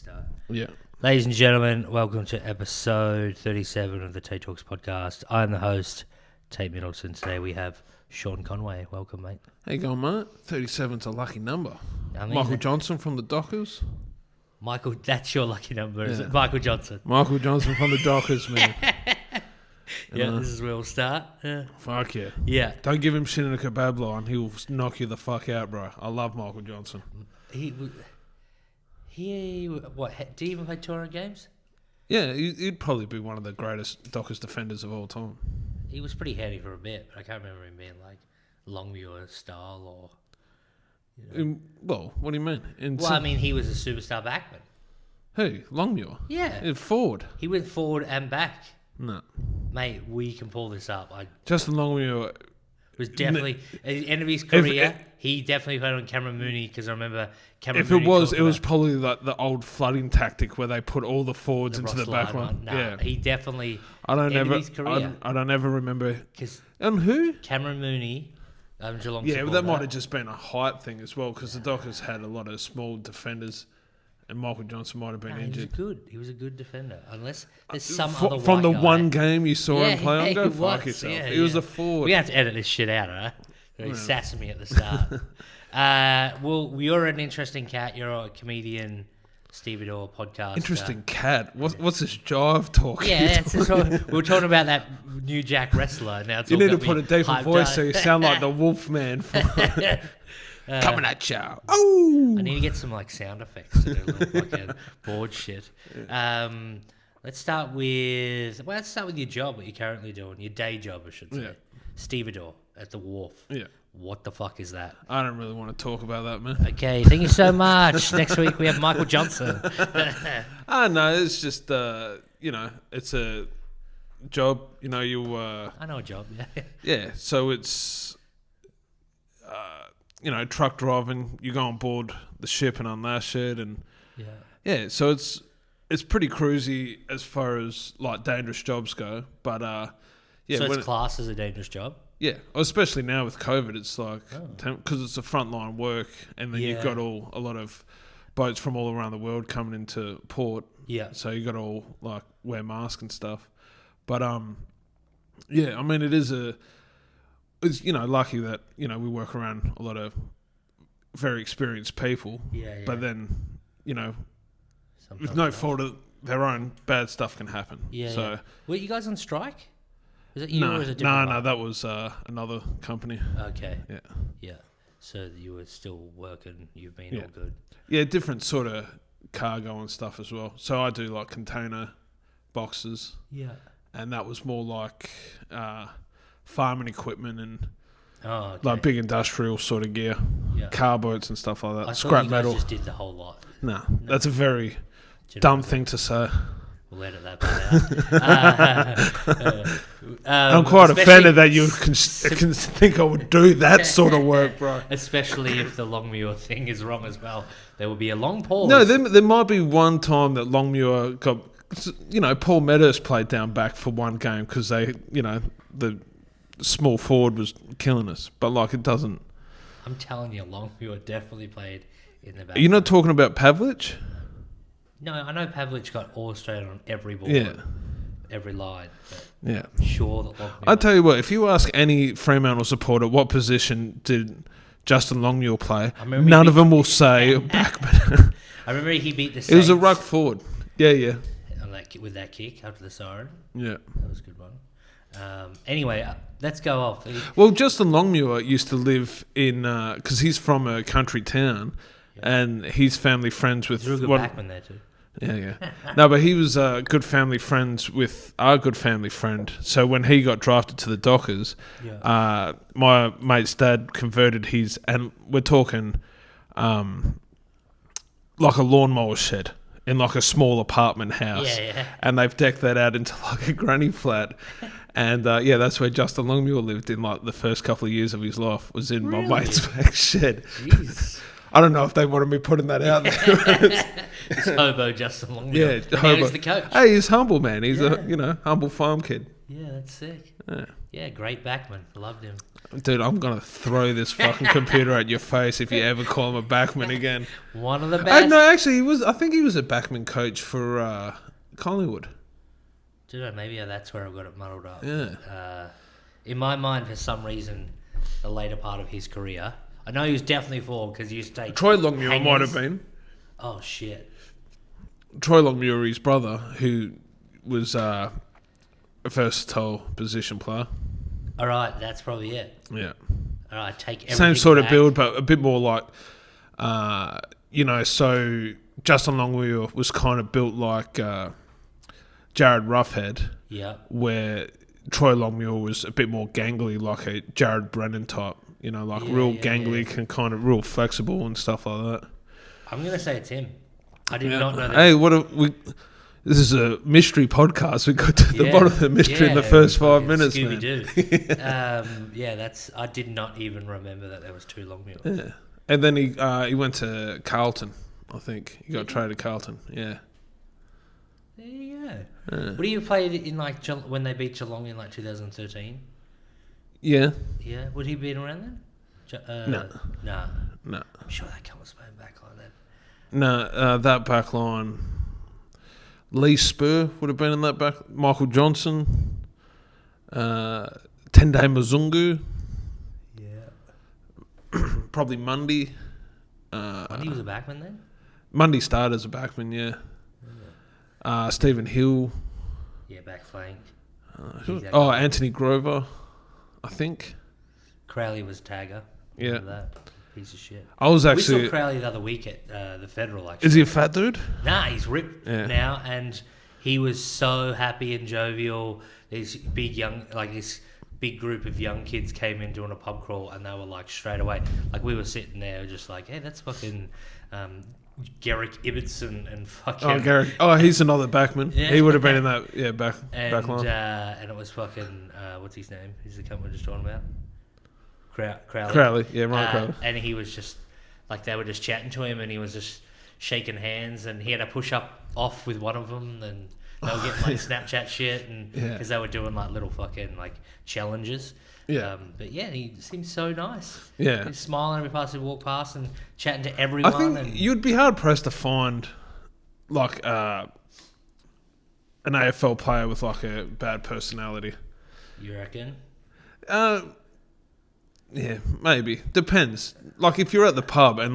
start. Yeah. Ladies and gentlemen, welcome to episode 37 of the Tait Talks podcast. I'm the host, Tait Middleton. Today we have Sean Conway. Welcome, mate. How you going, mate? 37's a lucky number. I mean, Michael Johnson from the Dockers. Michael, that's your lucky number, is Yeah. it? Michael Johnson. Michael Johnson from the Dockers, man. Yeah, this is where we'll start. Yeah. Fuck yeah. Yeah. Don't give him shit in a kebab line. He'll knock you the fuck out, bro. I love Michael Johnson. He what, did he even play tournament games? Yeah, he'd probably be one of the greatest Dockers defenders of all time. He was pretty handy for a bit, but I can't remember him being like Longmuir style or... Well, what do you mean? I mean, he was a superstar backman. Who? Longmuir? Yeah. Forward? He went forward and back. No. Mate, we can pull this up. Justin Longmuir... was definitely at the end of his career. He definitely played on Cameron Mooney because I remember Cameron. If it was probably like the old flooding tactic where they put all the forwards into the back line. No, yeah, he definitely. I don't end ever. of his career. I don't ever remember. Because who? Cameron Mooney, Geelong. Yeah, but that might have just been a height thing as well because the Dockers had a lot of small defenders, and Michael Johnson might have been injured. He was a good defender. Unless there's some other white from the guy. one game you saw him play on, go he fuck was. yourself. Yeah, he was a forward. We have to edit this shit out, right? He's sassing me at the start. Well, you're an interesting cat. You're a comedian, stevedore, podcaster. Interesting cat. What's this jive talk? Yeah, we were talking about that New Jack wrestler. Now it's you all need to got put me a deeper hyped voice up. so you sound like the Wolfman from coming at you. Oh! I need to get some like sound effects to do like a board shit. Let's start with your job. What you're currently doing, your day job, I should say. Yeah. Stevedore at the Wharf. Yeah. What the fuck is that? I don't really want to talk about that, man. Okay, thank you so much. Next week we have Michael Johnson. No, it's just it's a job. You know, I know a job. Yeah. Yeah, so it's truck driving. You go on board the ship and unlash it, and so it's pretty cruisy as far as like dangerous jobs go. But so it's classed as a dangerous job. Yeah, especially now with COVID, it's like because it's a frontline work, and then you've got a lot of boats from all around the world coming into port. Yeah, so you got to all like wear masks and stuff. But I mean, it's lucky that we work around a lot of very experienced people. Yeah. But then Sometimes with no fault of their own, bad stuff can happen. Yeah. So were you guys on strike? Was it you or was it different? No, that was another company. Okay. Yeah. So you were still working. You've been all good. Yeah, different sort of cargo and stuff as well. So I do like container boxes. Yeah. And that was more like farming equipment and okay. big industrial sort of gear, car boats and stuff like that. I Scrap you metal. Guys just did the whole lot. No, that's a very dumb thing to say. We'll edit that part out. I'm quite offended that you can think I would do that sort of work, bro. Especially if the Longmuir thing is wrong as well. There will be a long pause. No, there might be one time that Longmuir got... Paul Meadows played down back for one game because the small forward was killing us. But, it doesn't... I'm telling you, Longmuir definitely played in the back. Are you not talking about Pavlich? No, I know Pavlich got all Australian on every ball, every line. But I'm sure that Longmuir... I'll tell you what, if you ask any Fremantle supporter what position did Justin Longmuir play, none of them will say backman. I remember he beat the Saints. It was a ruck forward. Yeah. With that kick after the siren. Yeah. That was a good one. Anyway, let's go off. Well, Justin Longmuir used to live in... because he's from a country town, and he's family friends with... There's a good backman there too. Yeah. No, but he was good family friends with our good family friend. So when he got drafted to the Dockers, my mate's dad converted his... And we're talking like a lawnmower shed in like a small apartment house. Yeah. And they've decked that out into like a granny flat. And that's where Justin Longmuir lived in like the first couple of years of his life, was in my mate's back shed. Jeez. I don't know if they wanted me putting that out there. It's hobo Justin Longmuir. Yeah, hobo. He's the coach. Hey, he's humble, man. He's a humble farm kid. Yeah, that's sick. Yeah. Yeah, great backman. Loved him. Dude, I'm going to throw this fucking computer at your face if you ever call him a backman again. One of the best. No, actually, I think he was a backman coach for Collingwood. Dude, maybe that's where I got it muddled up. Yeah. In my mind, for some reason, the later part of his career, I know he was definitely forward because he used to take Troy Longmuir hangers. might have been. Oh, shit. Troy Longmuir, his brother, who was a versatile position player. All right, that's probably it. Yeah. All right, take everything Same sort back. of build, but a bit more like, so Justin Longmuir was kind of built like Jared Roughhead, where Troy Longmuir was a bit more gangly, like a Jared Brennan type, real gangly and kind of real flexible and stuff like that. I'm going to say it's him. I did not know that. Hey, this is a mystery podcast. We got to the bottom of the mystery in the first 5 minutes, man. I did not even remember that there was two Longmuirs. Yeah. And then he went to Carlton, I think. He got traded to Carlton, yeah. There you go. Yeah. What do you play in when they beat Geelong in 2013? Yeah. Yeah. Would he been around then? No. I'm sure that cunt was playing back like that. No, that back line. Lee Spur would have been in that back. Michael Johnson. Tendai Mzungu. Yeah. Probably Mundy. Mundy was a backman then? Mundy started as a backman, yeah. Stephen Hill. Yeah, back flank. Anthony Grover, I think. Crowley was tagger. Yeah. That piece of shit. I was We saw Crowley the other week at the Federal, actually. Is he a fat dude? Nah, he's ripped now, and he was so happy and jovial. These this big group of young kids came in doing a pub crawl, and they were straight away, we were sitting there just hey, that's fucking Garrick Ibbotson and fucking... Oh, Garrick. Oh, he's another backman. Yeah. He would have been in that, back line. And it was fucking, what's his name? He's the company we're just talking about. Crowley, yeah, Ryan Crowley. And he was just, they were just chatting to him, and he was just shaking hands, and he had a push-up off with one of them, and they were getting, Snapchat shit, and because they were doing, little fucking, challenges. Yeah. But yeah, he seems so nice. Yeah. He's smiling every time he walk past and chatting to everyone. I think you'd be hard pressed to find an AFL player with a bad personality. You reckon? Yeah, maybe. Depends. If you're at the pub and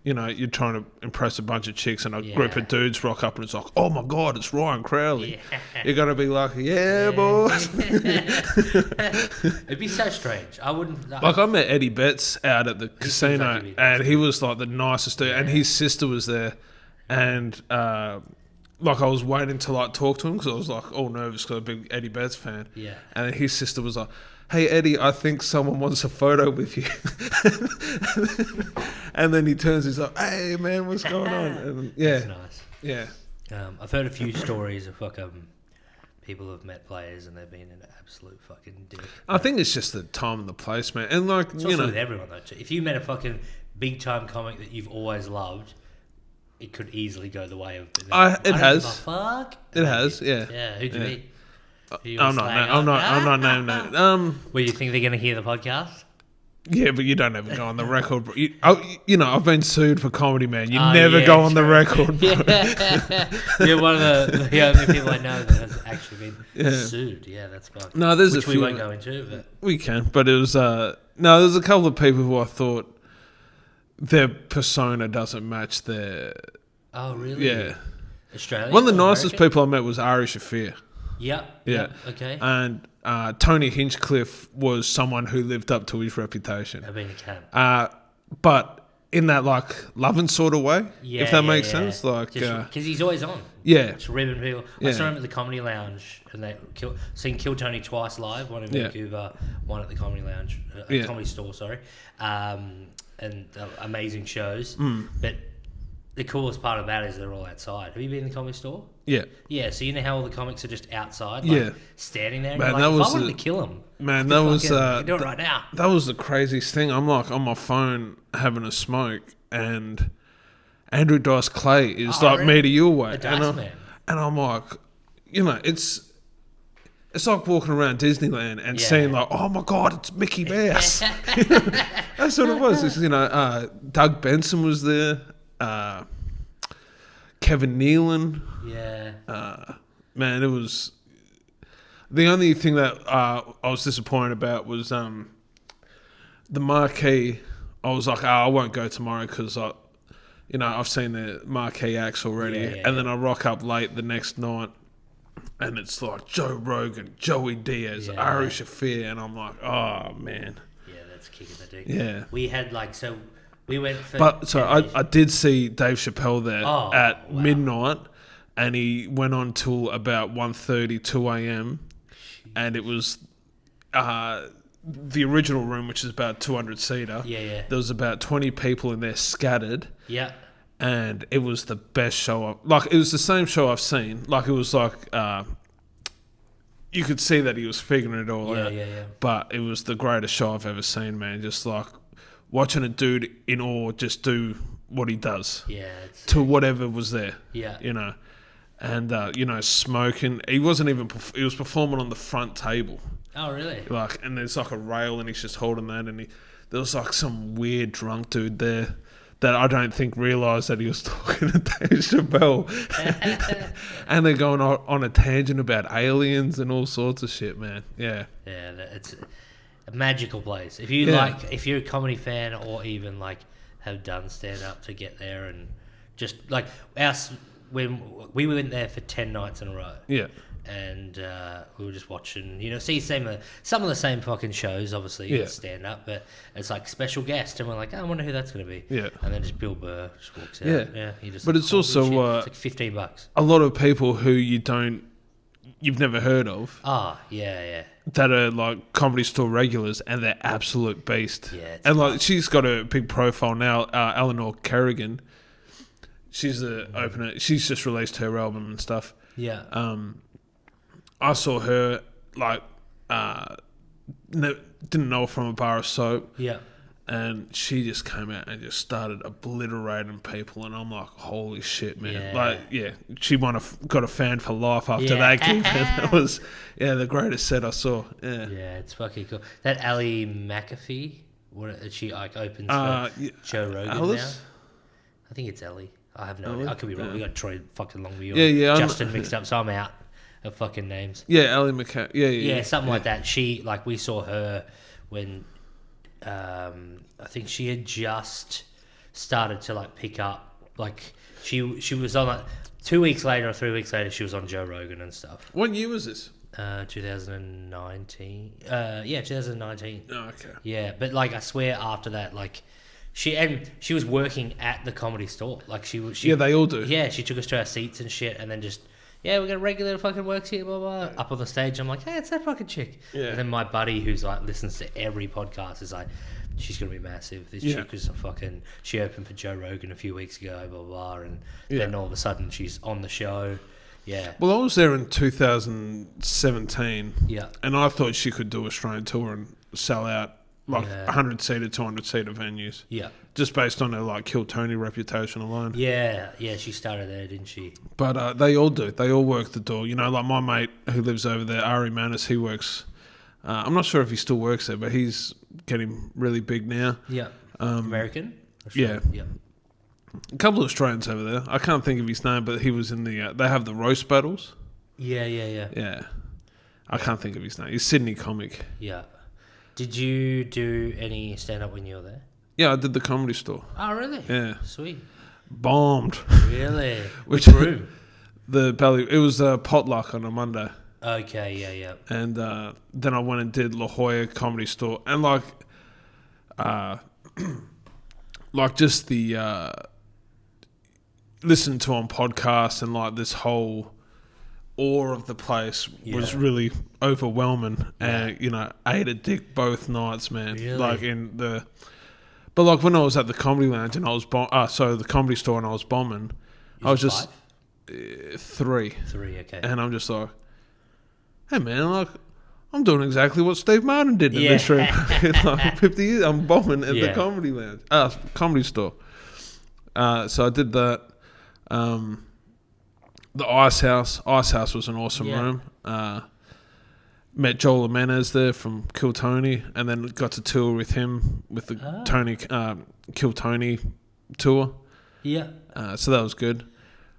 you're trying to impress a bunch of chicks and a group of dudes rock up and it's oh my God, it's Ryan Crowley. Yeah. You're gonna be boys. It'd be so strange. I wouldn't. I met Eddie Betts out at the casino, and he was the nicest dude, and his sister was there, and I was waiting to talk to him because I was all nervous because I'm a big Eddie Betts fan. Yeah. And then his sister was hey Eddie, I think someone wants a photo with you. And then he turns, he's hey man, what's going on? And that's nice. Yeah. I've heard a few stories of people who've met players and they've been an absolute fucking dick. I think it's just the time and the place, man. And it's also with everyone though too. If you met a fucking big time comic that you've always loved, it could easily go the way of it has. Fuck. It has, yeah. Yeah, who'd you meet? I'm not naming that. Well, you think they're going to hear the podcast? Yeah, but you don't ever go on the record. Bro. I've been sued for comedy, man. You never go on the record. Bro. You're one of the only people I know that has actually been sued. Yeah, that's fucked. No, there's which a few. We won't go into, but we can. But it was there's a couple of people who I thought their persona doesn't match their. Oh really? Yeah. Australian. One of the nicest American? people I met was Ari Shafir. Yep. Okay. And Tony Hinchcliffe was someone who lived up to his reputation. I've been a cunt. But in that loving sort of way, if that makes sense. Because he's always on. Yeah. Just ribbing people. I saw him at the Comedy Lounge, and seen Kill Tony twice live, one in Vancouver, one at the Comedy Lounge, Comedy Store, sorry. And amazing shows. But the coolest part of that is they're all outside. Have you been in the Comedy Store? Yeah. Yeah, so you know how all the comics are just outside, standing there? And man, you're if I wanted to kill them, man, that was do it right now. That was the craziest thing. I'm on my phone having a smoke, and Andrew Dice Clay is really? meter you away, A Dice man. And I'm it's It's like walking around Disneyland and seeing like, oh my God, it's Mickey Mouse. That's what it was. It's, Doug Benson was there. Kevin Nealon. Yeah. Man, it was... The only thing that I was disappointed about was the marquee. I was like, I won't go tomorrow because I've seen the marquee acts already. And then I rock up late the next night and it's like Joe Rogan, Joey Diaz, Ari Shaffir, and I'm like, oh man. Yeah, that's kicking the dick. Yeah. We had we went for... But, so I did see Dave Chappelle there at midnight, and he went on till about 1:30, 2 a.m, and it was the original room, which is about 200-seater. Yeah. There was about 20 people in there scattered. Yeah. And it was the best show. It was the same show I've seen. It was like... you could see that he was figuring it all out. Yeah. But it was the greatest show I've ever seen, man. Just like watching a dude in awe just do what he does. Yeah. To whatever was there. Yeah. And, smoking. He wasn't even... He was performing on the front table. Oh, really? And there's like a rail and he's just holding that. And there was like some weird drunk dude there that I don't think realised that he was talking to Dave Chappelle. And they're going on a tangent about aliens and all sorts of shit, man. Yeah. Yeah, it's a magical place. If if you're a comedy fan or even have done stand-up, to get there and just when we went there for 10 nights in a row. Yeah. And we were just watching, see some of the same fucking shows, obviously, stand up, but it's like special guest, and we're like, I wonder who that's going to be. Yeah. And then just Bill Burr just walks out. Yeah. But it's also it's like $15. A lot of people who you've never heard of. Oh, yeah. That are like Comedy Store regulars, and they're absolute beast. Yeah. And she's got a big profile now. Eleanor Kerrigan, she's the opener. She's just released her album and stuff. Yeah. I saw her, didn't know her from a bar of soap. Yeah. And she just came out and just started obliterating people. And I'm like, holy shit, man. She got a fan for life after that gig. That was, the greatest set I saw. Yeah. Yeah, it's fucking cool. That Ally McAfee, she opens for Joe Rogan Alice? now? I think it's Ellie. I have no idea. I could be wrong. We got Troy fucking Longmuir. Yeah. Justin mixed up, so I'm out of fucking names. Yeah, Ally McCann. Yeah, something like that. She, we saw her when I think she had just started to pick up. She was on 2 weeks later or 3 weeks later, she was on Joe Rogan and stuff. What year was this? 2019. 2019. Oh, okay. Yeah, but I swear after that, she was working at the Comedy Store. She they all do. Yeah, she took us to our seats and shit, and then just, we got a regular fucking works here, blah, blah, up on the stage. I'm like, hey, it's that fucking chick. Yeah. And then my buddy who's listens to every podcast is like, she's going to be massive. This chick is she opened for Joe Rogan a few weeks ago, blah, blah, and then all of a sudden she's on the show. Yeah. Well, I was there in 2017. Yeah. And I thought she could do Australian tour and sell out 100-seater, 200-seater venues. Yeah. Just based on her Kill Tony reputation alone. Yeah, she started there, didn't she? But they all do. They all work the door. My mate who lives over there, Ari Manis, he works. I'm not sure if he still works there, but he's getting really big now. Yeah. American? Yeah. Yeah. A couple of Australians over there. I can't think of his name, but he was in the... they have the roast battles. Yeah. Yeah. I can't think of his name. He's Sydney comic. Yeah. Did you do any stand-up when you were there? Yeah, I did the Comedy Store. Oh, really? Yeah. Sweet. Bombed. Really? Which room? The Belly. It was a potluck on a Monday. Okay, yeah. And then I went and did La Jolla Comedy Store. And just the... listen to on podcasts and this whole awe of the place was really overwhelming. And ate a dick both nights, man. Really? But when I was at the Comedy Lounge and I was the Comedy Store and I was bombing, I was just 3. 3, okay. And I'm just like, hey man, I'm doing exactly what Steve Martin did in this room. 50 years, I'm bombing at the Comedy Lounge, Comedy Store. So I did that. The Ice House was an awesome room. met Joel Jimenez there from Kill Tony, and then got to tour with him with the Tony Kill Tony tour. Yeah. So that was good.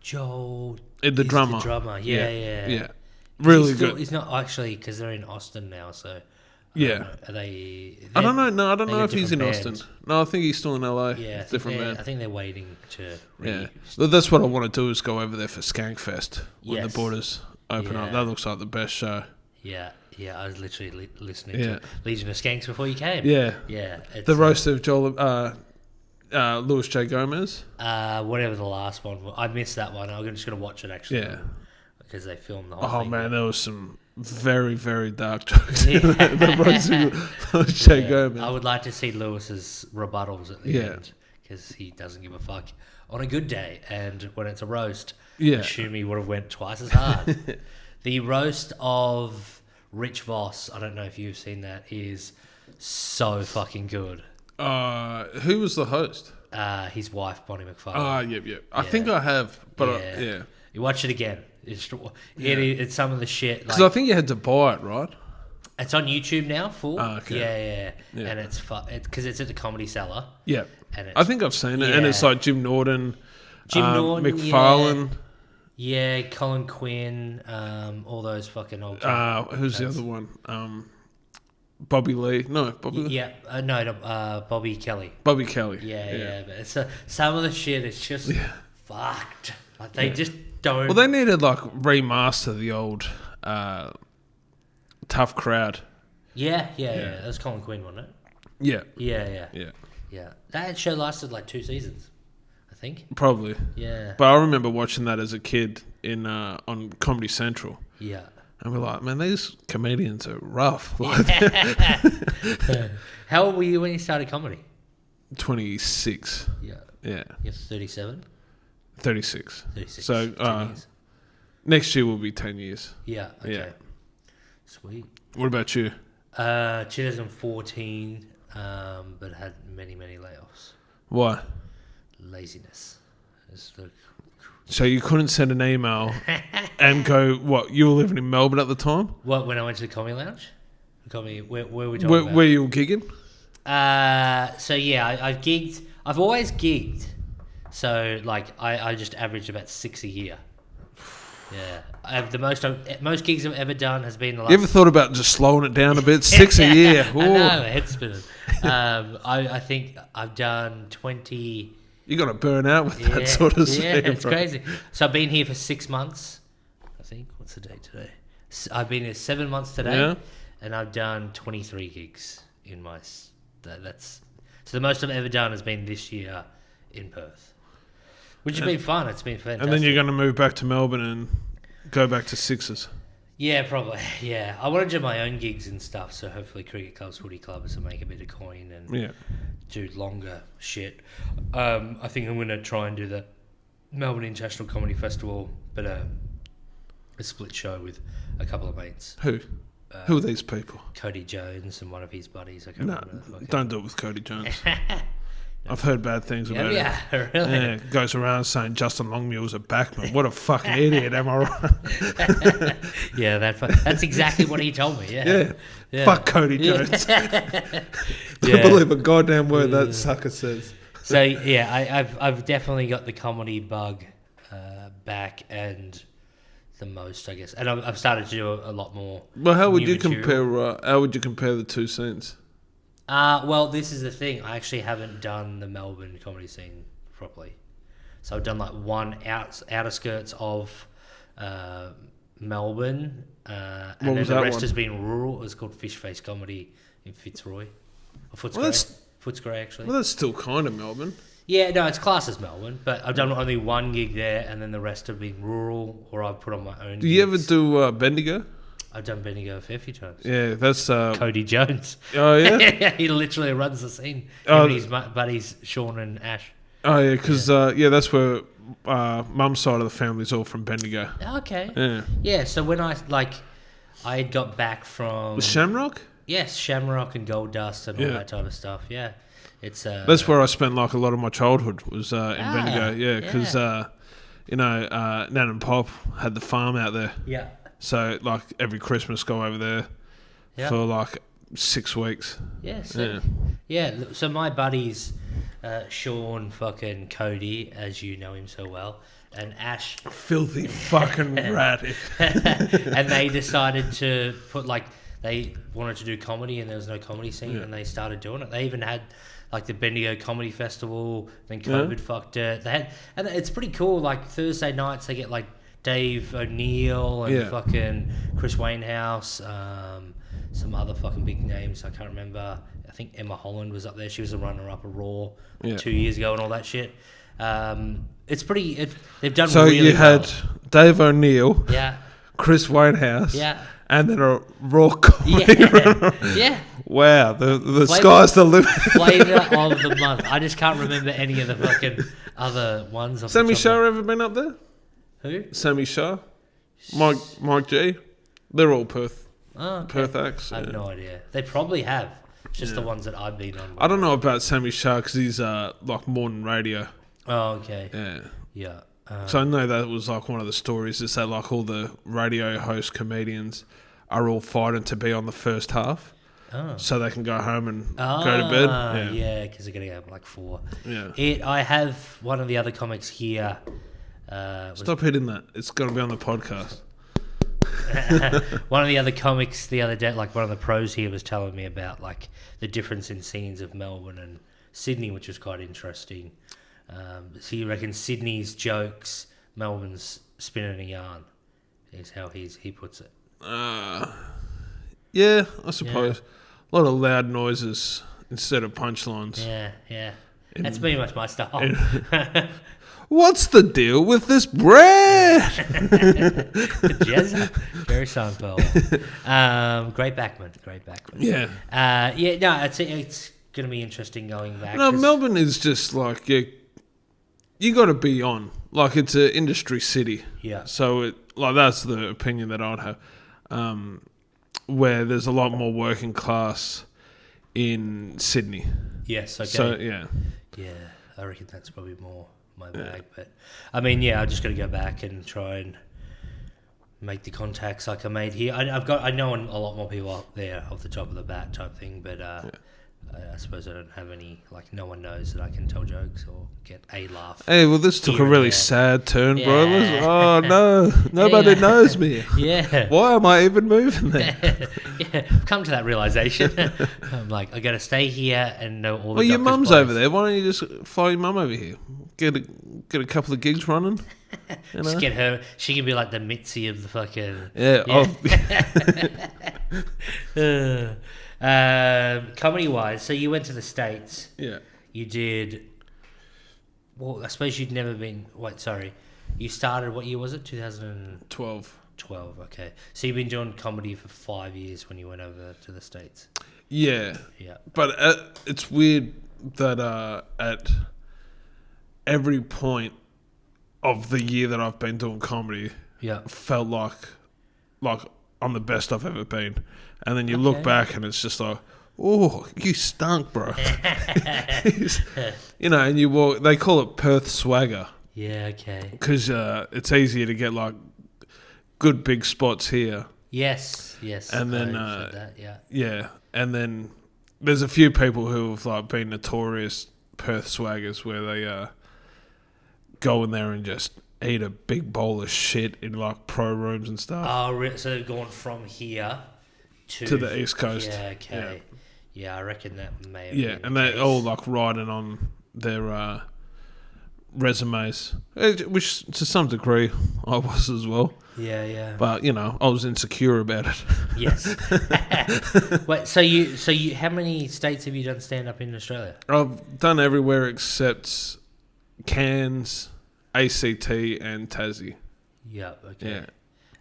Joel, the drummer. The drummer. Yeah. Really good. He's not actually, because they're in Austin now, so. Yeah. Are they? I don't know. No, I don't know if he's in band. Austin. No, I think he's still in LA. Yeah, different band. I think they're waiting to. Yeah. Well, that's what I want to do is go over there for Skankfest when the borders open up. That looks like the best show. Yeah. Yeah, I was literally listening to Legion of Skanks before you came. Yeah. Yeah. The roast of Joel, Louis J. Gomez. Whatever the last one was. I missed that one. I'm just going to watch it, actually. Yeah. Because they filmed the whole thing. Oh, man, there was some very, very dark jokes in the roast of Louis J. Gomez. I would like to see Lewis's rebuttals at the end, because he doesn't give a fuck on a good day. And when it's a roast, I assume he would have went twice as hard. The roast of Rich Voss, I don't know if you've seen that, is so fucking good. Who was the host? His wife, Bonnie McFarlane. Yep. I think I have, but You watch it again. It's some of the shit. Because I think you had to buy it, right? It's on YouTube now, full. Okay. Yeah. And it's because it's at the Comedy Cellar. Yeah. And I think I've seen it, and it's like Jim Norton, McFarlane. Yeah, Colin Quinn, all those fucking old guys. Who's the other one? Bobby Lee. No, Bobby Lee. Yeah, Bobby Kelly. Bobby Kelly. Yeah. But it's some of the shit is just fucked. Like they just don't. Well, they need to like remaster the old Tough Crowd. Yeah. That's Colin Quinn, wasn't it? Yeah. That show lasted like 2 seasons, I think. Probably. Yeah. But I remember watching that as a kid in on Comedy Central. Yeah. And we're like, man, these comedians are rough. How old were you when you started comedy? 26. Yeah. You're 37? 36. 36. So next year will be 10 years. Yeah. Okay. Yeah. Sweet. What about you? 2014, but had many layoffs. Why? Laziness. So you couldn't send an email and go, what, you were living in Melbourne at the time? What, when I went to the Comedy Lounge? Where were we talking about? Where you were gigging? So yeah, I've gigged. I've always gigged. So like I just averaged about 6 a year. Yeah. I have the most gigs I've ever done has been the last... You ever thought about just slowing it down a bit? 6 a year. Ooh. I know, head spinning. I think I've done 20... You got to burn out with that sort of stuff. Yeah, it's crazy. So I've been here for 6 months. I think. What's the date today? I've been here 7 months today, and I've done 23 gigs in my... That's so the most I've ever done has been this year in Perth, which has been fun. It's been fantastic. And then you're going to move back to Melbourne and go back to sixes. Yeah, probably. Yeah, I want to do my own gigs and stuff. So hopefully, cricket clubs, footy clubs, will make a bit of coin and do longer shit. I think I'm going to try and do the Melbourne International Comedy Festival, but a split show with a couple of mates. Who? Who are these people? Cody Jones and one of his buddies. I can't remember. Don't do it with Cody Jones. I've heard bad things about him. Yeah, really? Yeah, goes around saying Justin Longmuir was a backman. What a fucking idiot, am I right? Yeah, that's exactly what he told me, yeah. Fuck Cody Jones. Don't believe a goddamn word that sucker says. So, yeah, I've definitely got the comedy bug back and the most, I guess. And I've started to do a lot more. Well, how would you compare the two scenes? Well, this is the thing. I actually haven't done the Melbourne comedy scene properly. So I've done like one outer skirts of Melbourne, and then the rest has been rural. It was called Fish Face Comedy in Fitzroy. Or Footscray, actually. Well, that's still kind of Melbourne. Yeah, no, it's classed as Melbourne, but I've done only one gig there, and then the rest have been rural, or I've put on my own. Do you ever do Bendigo? I've done Bendigo a fair few times. Yeah, that's... Cody Jones. Oh, yeah? He literally runs the scene. Him and his buddies, Sean and Ash. Oh, yeah, because that's where Mum's side of the family's all from Bendigo. Okay. Yeah. Yeah, so when I had got back from... The Shamrock? Yes, Shamrock and Gold Dust and all that type of stuff, yeah. It's that's where I spent like a lot of my childhood was in Bendigo, yeah, because Nan and Pop had the farm out there. Yeah. So like every Christmas go over there, for like 6 weeks. Yeah. So my buddies, Sean fucking Cody, as you know him so well, and Ash, filthy fucking rat. And they decided to put they wanted to do comedy, and there was no comedy scene, and they started doing it. They even had like the Bendigo Comedy Festival. Then COVID fucked it. They had, and it's pretty cool. Like Thursday nights, they get like Dave O'Neill and fucking Chris Wainhouse. Some other fucking big names I can't remember. I think Emma Holland was up there. She was a runner-up at Raw 2 years ago and all that shit. It's pretty. They've done. So really you had Dave O'Neill, Chris Wainhouse, and then a Raw comedy. Wow, the sky's the limit. Flavour of the month. I just can't remember any of the fucking other ones. Sammy Shah ever been up there? Who? Sammy Shah, Mike G. They're all Perth. Oh, okay. Perth acts. I have no idea. They probably have. It's just the ones that I've been on. I don't know about Sammy Shah because he's like morning radio. Oh, okay. Yeah. So I know that was like one of the stories is that like all the radio host comedians are all fighting to be on the first half. Oh. So they can go home and go to bed. Yeah, because they're going to go like 4. Yeah. I have one of the other comics here. Stop hitting that. It's got to be on the podcast. One of the other comics the other day, like one of the pros here, was telling me about like the difference in scenes of Melbourne and Sydney, which was quite interesting. So you reckon Sydney's jokes, Melbourne's spinning a yarn, is how he puts it. Yeah, I suppose. A lot of loud noises instead of punchlines. Yeah. That's pretty much my style. What's the deal with this bread? Jerry Seinfeld. Great backman. Yeah. No, it's going to be interesting going back. No, Melbourne is just like, you got to be on. Like, it's an industry city. Yeah. So, that's the opinion that I'd have. Where there's a lot more working class in Sydney. Yes, okay. So, yeah. Yeah, I reckon that's probably more my bag. But I mean, I'm just going to go back and try and make the contacts like I made here. I know a lot more people out there off the top of the bat type thing, but I suppose I don't have any, like, no one knows that I can tell jokes or get a laugh. Hey, well, this took a really sad turn, bro. Oh, no. Nobody knows me. Yeah. Why am I even moving there? I've come to that realization. I'm like, I got to stay here and know all the Well, your doctor's mum's place. over there. Why don't you just fly your mum over here? Get a couple of gigs running. You know? Just get her. She can be like the Mitzi of the fucking... comedy-wise, so you went to the States. Yeah. You did... Well, I suppose you'd never been... Wait, sorry. You started... What year was it? 2012. 12, okay. So you've been doing comedy for 5 years when you went over to the States. Yeah. Yeah. But it's weird that at every point of the year that I've been doing comedy, felt like I'm the best I've ever been. And then you look back and it's just like, oh, you stunk, bro. You know, and you walk, they call it Perth Swagger. Yeah, okay. Because it's easier to get like good big spots here. Yes. And then, that, yeah. And then there's a few people who have like been notorious Perth Swaggers where they go in there and just eat a big bowl of shit in like pro rooms and stuff. Oh, so they've gone from here to the East Coast. Yeah, okay. Yeah, I reckon that may have been and the they're case. all like riding on their resumes, which to some degree I was as well. Yeah. But, you know, I was insecure about it. Yes. Wait, so you how many states have you done stand-up in Australia? I've done everywhere except Cairns, ACT and Tassie. Yeah, okay. Yeah.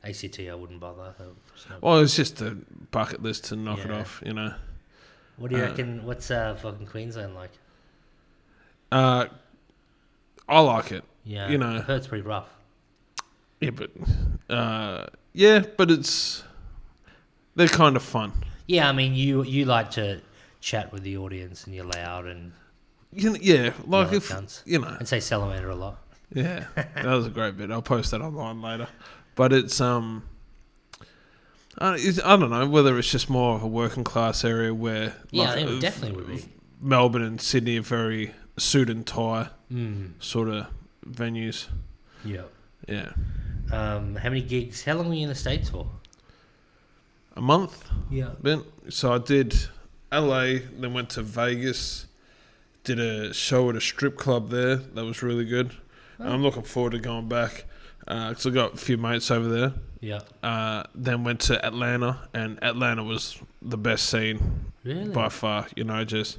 ACT I wouldn't bother. Well, it's just a bucket list to knock it off, you know. What do you reckon? What's fucking Queensland like? I like it. Yeah, you know, I've heard it's pretty rough. Yeah, but they're kind of fun. Yeah, I mean, you like to chat with the audience and you're loud and like if you know, and say salamander a lot. Yeah, that was a great bit. I'll post that online later. But it's I don't know whether it's just more of a working class area where Yeah, it definitely would be. Melbourne and Sydney are very suit and tie sort of venues. Yeah. Yeah. How many gigs? How long were you in the States for? A month. Yeah. So I did LA, then went to Vegas, did a show at a strip club there. That was really good. Oh. I'm looking forward to going back because I got a few mates over there. Yeah. Then went to Atlanta, and Atlanta was the best scene by far. You know, just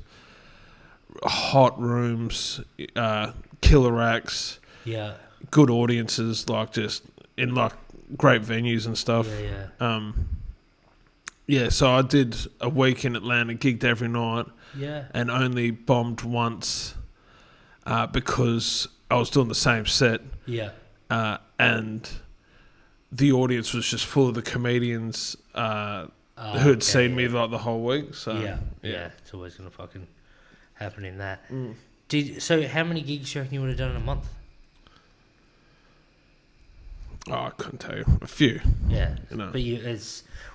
hot rooms, killer acts, good audiences, like just in like great venues and stuff. So I did a week in Atlanta, gigged every night, and only bombed once because I was doing the same set. And the audience was just full of the comedians who had seen me like the whole week. So it's always gonna fucking happen in that. So how many gigs do you reckon you would have done in a month? Oh, I couldn't tell you. A few. Yeah. You know. But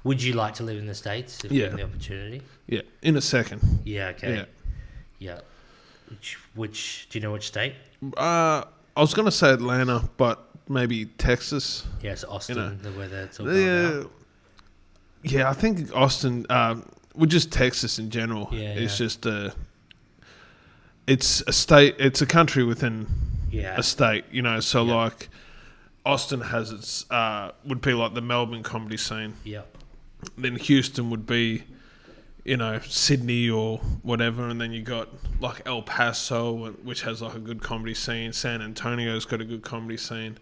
would you like to live in the States if given the opportunity? Yeah, in a second. Yeah, okay. Yeah. Which do you know which state? I was going to say Atlanta, but maybe Texas. Yes, Austin, the weather it's all going out. Yeah, I think Austin, just Texas in general. It's just it's a state, it's a country within a state, you know, so like Austin has its, would be like the Melbourne comedy scene. Yeah. Then Houston would be, you know, Sydney or whatever, and then you got like El Paso, which has like a good comedy scene. San Antonio's got a good comedy scene.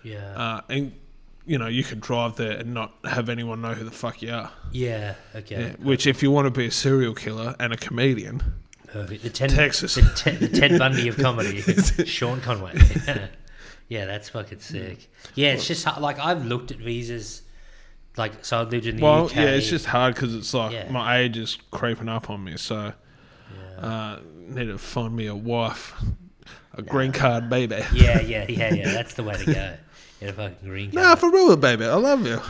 Yeah. And, you know, you could drive there and not have anyone know who the fuck you are. Yeah, okay. Yeah, which, if you want to be a serial killer and a comedian, perfect. Texas. The Ted Bundy of comedy, Sean Conway. Yeah, that's fucking sick. Yeah, it's just like I've looked at visas. Like, so I lived in the UK. Yeah, it's just hard because it's like my age is creeping up on me. So, need to find me a wife, a green card baby. Yeah. That's the way to go. Get a fucking green card. Nah, for real, baby. I love you.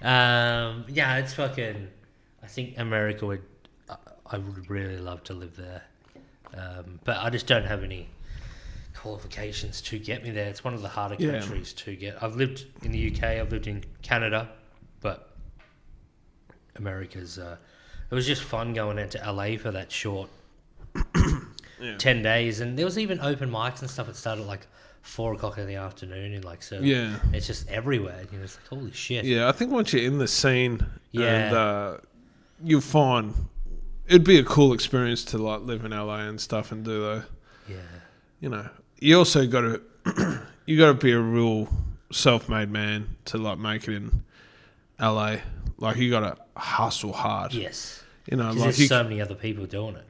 Yeah, it's fucking. I think America would. I would really love to live there, but I just don't have any qualifications to get me there. It's one of the harder countries to get. I've lived in the UK, I've lived in Canada, but America's it was just fun going into LA for that short 10 days, and there was even open mics and stuff that started at like 4 o'clock in the afternoon, and like, so it's just everywhere, you know. It's like, holy shit. I think once you're in the scene and you'll find it'd be a cool experience to like live in LA and stuff and do the you know, you also got to be a real self-made man to like make it in LA. Like, you got to hustle hard. Yes. You know, like, there's so many other people doing it.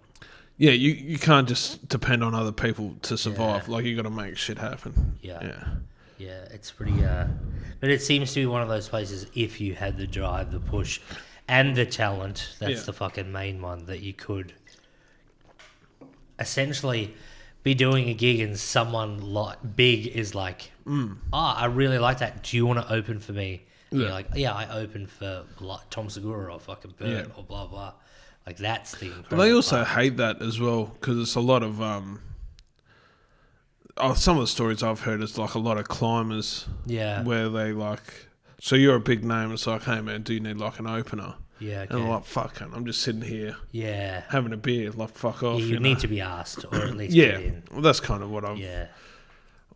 Yeah, you can't just depend on other people to survive. Like, you got to make shit happen. Yeah, it's pretty. But it seems to be one of those places. If you had the drive, the push, and the talent, that's the fucking main one that you could essentially be doing a gig and someone big is like, I really like that. Do you want to open for me? And you're like, I opened for Tom Segura or fucking Bert or blah blah. Like, that's the incredible. But they also hate that as well, because it's a lot of some of the stories I've heard is like a lot of climbers. Yeah. Where they like, so you're a big name. It's like, hey man, do you need like an opener? Yeah. Okay. And I'm like, fuck it, I'm just sitting here. Yeah. Having a beer. Like, fuck off. Yeah, you need to be asked, or at least get in. Well, that's kind of what I've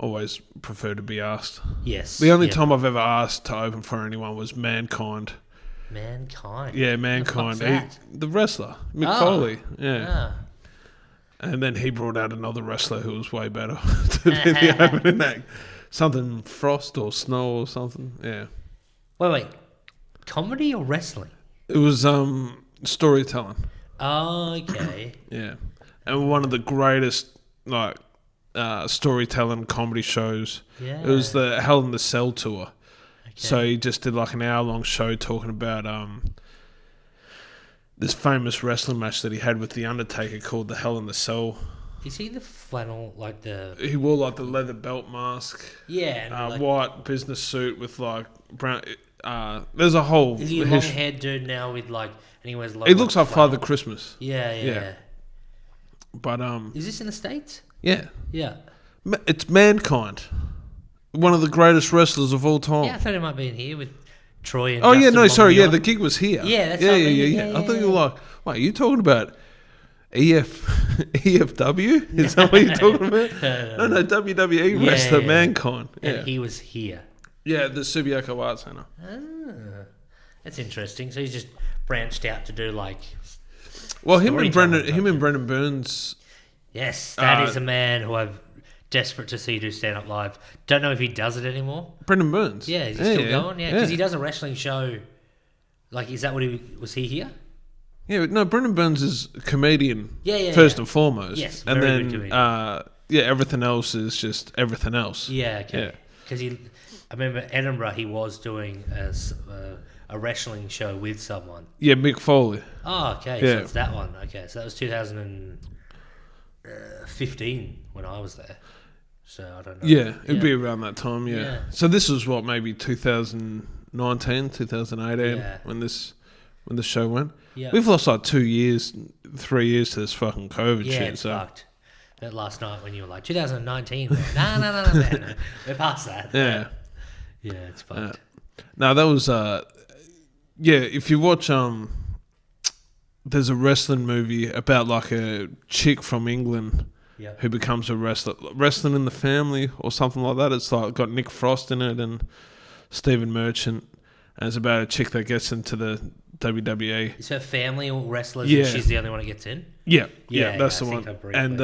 always preferred to be asked. Yes. The only time I've ever asked to open for anyone was Mankind. Mankind? Yeah, Mankind. The wrestler, Mick Foley. Yeah. And then he brought out another wrestler who was way better to be the opening act. Something Frost or Snow or something. Yeah. Wait. Comedy or wrestling? It was storytelling. Oh, okay. Yeah. And one of the greatest like storytelling comedy shows. Yeah. It was the Hell in the Cell tour. Okay. So he just did like an hour-long show talking about this famous wrestling match that he had with The Undertaker called the Hell in the Cell Is he the flannel, like the... He wore like the leather belt mask. Yeah. And like, white business suit with like brown... there's a whole... Is he a long-haired dude now with like... And he wears a lot He looks like Father Christmas. Yeah. But... Is this in the States? Yeah. Yeah. It's Mankind. One of the greatest wrestlers of all time. Yeah, I thought he might be in here with Troy and Oh, Justin Longmuir. the gig was here. Yeah, that's yeah. I thought you were like, wait, are you talking about EFW? Is that what you're talking about? No, WWE wrestler Mankind. Yeah. And he was here. Yeah, the Subiaco Art Centre. That's interesting. So he's just branched out to do like... Well, him and Brendan Burns... Yes, that is a man who I'm desperate to see do stand-up live. Don't know if he does it anymore. Brendan Burns? Yeah, is he still going? Yeah, because he does a wrestling show. Like, is that what was he here? Yeah, no, Brendan Burns is a comedian first and foremost. Yes, and very then, good comedian. everything else is just everything else. Yeah, okay. Because I remember Edinburgh, he was doing a wrestling show with someone. Yeah, Mick Foley. Oh, okay, so it's that one. Okay, so that was 2015 when I was there. So I don't know. Yeah, it'd be around that time, yeah. So this was what, maybe 2019, 2018 when this show went? Yeah. We've lost like 2 years, 3 years to this fucking COVID shit. Yeah, it's fucked. That last night when you were like, 2019. No, we're past that. Yeah. Yeah, it's fucked. No, that was, if you watch, there's a wrestling movie about like a chick from England who becomes a wrestler. Wrestling in the Family or something like that. It's like got Nick Frost in it and Stephen Merchant. And it's about a chick that gets into the WWE. Is her family all wrestlers and she's the only one that gets in? Yeah, that's the one. And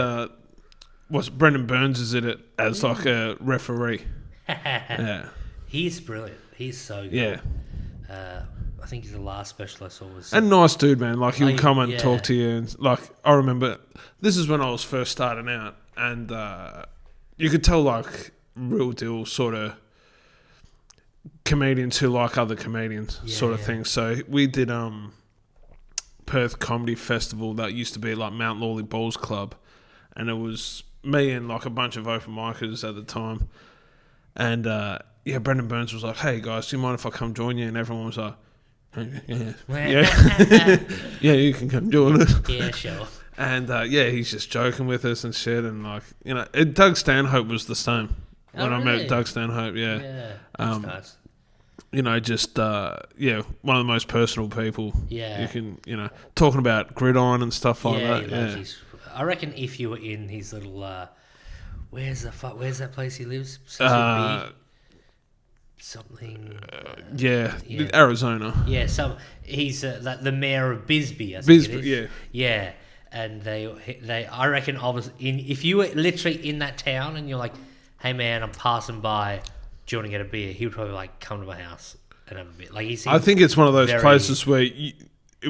Brendan Burns is in it as like a referee. Yeah. He's brilliant. He's so good. Yeah. I think the last special I saw was... And nice dude, man. Like, he'll come and talk to you. And, like, I remember... This is when I was first starting out. And you could tell, like, real deal sort of comedians who like other comedians sort of thing. So we did Perth Comedy Festival that used to be, like, Mount Lawley Bowls Club. And it was me and, like, a bunch of open micers at the time. And, Brendan Burns was like, hey, guys, do you mind if I come join you? And everyone was like... Yeah, you can come join us. Yeah, sure. And he's just joking with us and shit. And like, Doug Stanhope was the same when I met Doug Stanhope. Yeah, that's nice. Just one of the most personal people. Yeah, you can talking about gridiron and stuff like that. Yeah, I reckon if you were in his little, where's that place he lives? Something. Arizona. Yeah, he's like the mayor of Bisbee. Yeah, and they I reckon if you were literally in that town and you're like, hey man, I'm passing by, do you want to get a beer? He would probably like come to my house and have a beer. Like I think it's one of those places where it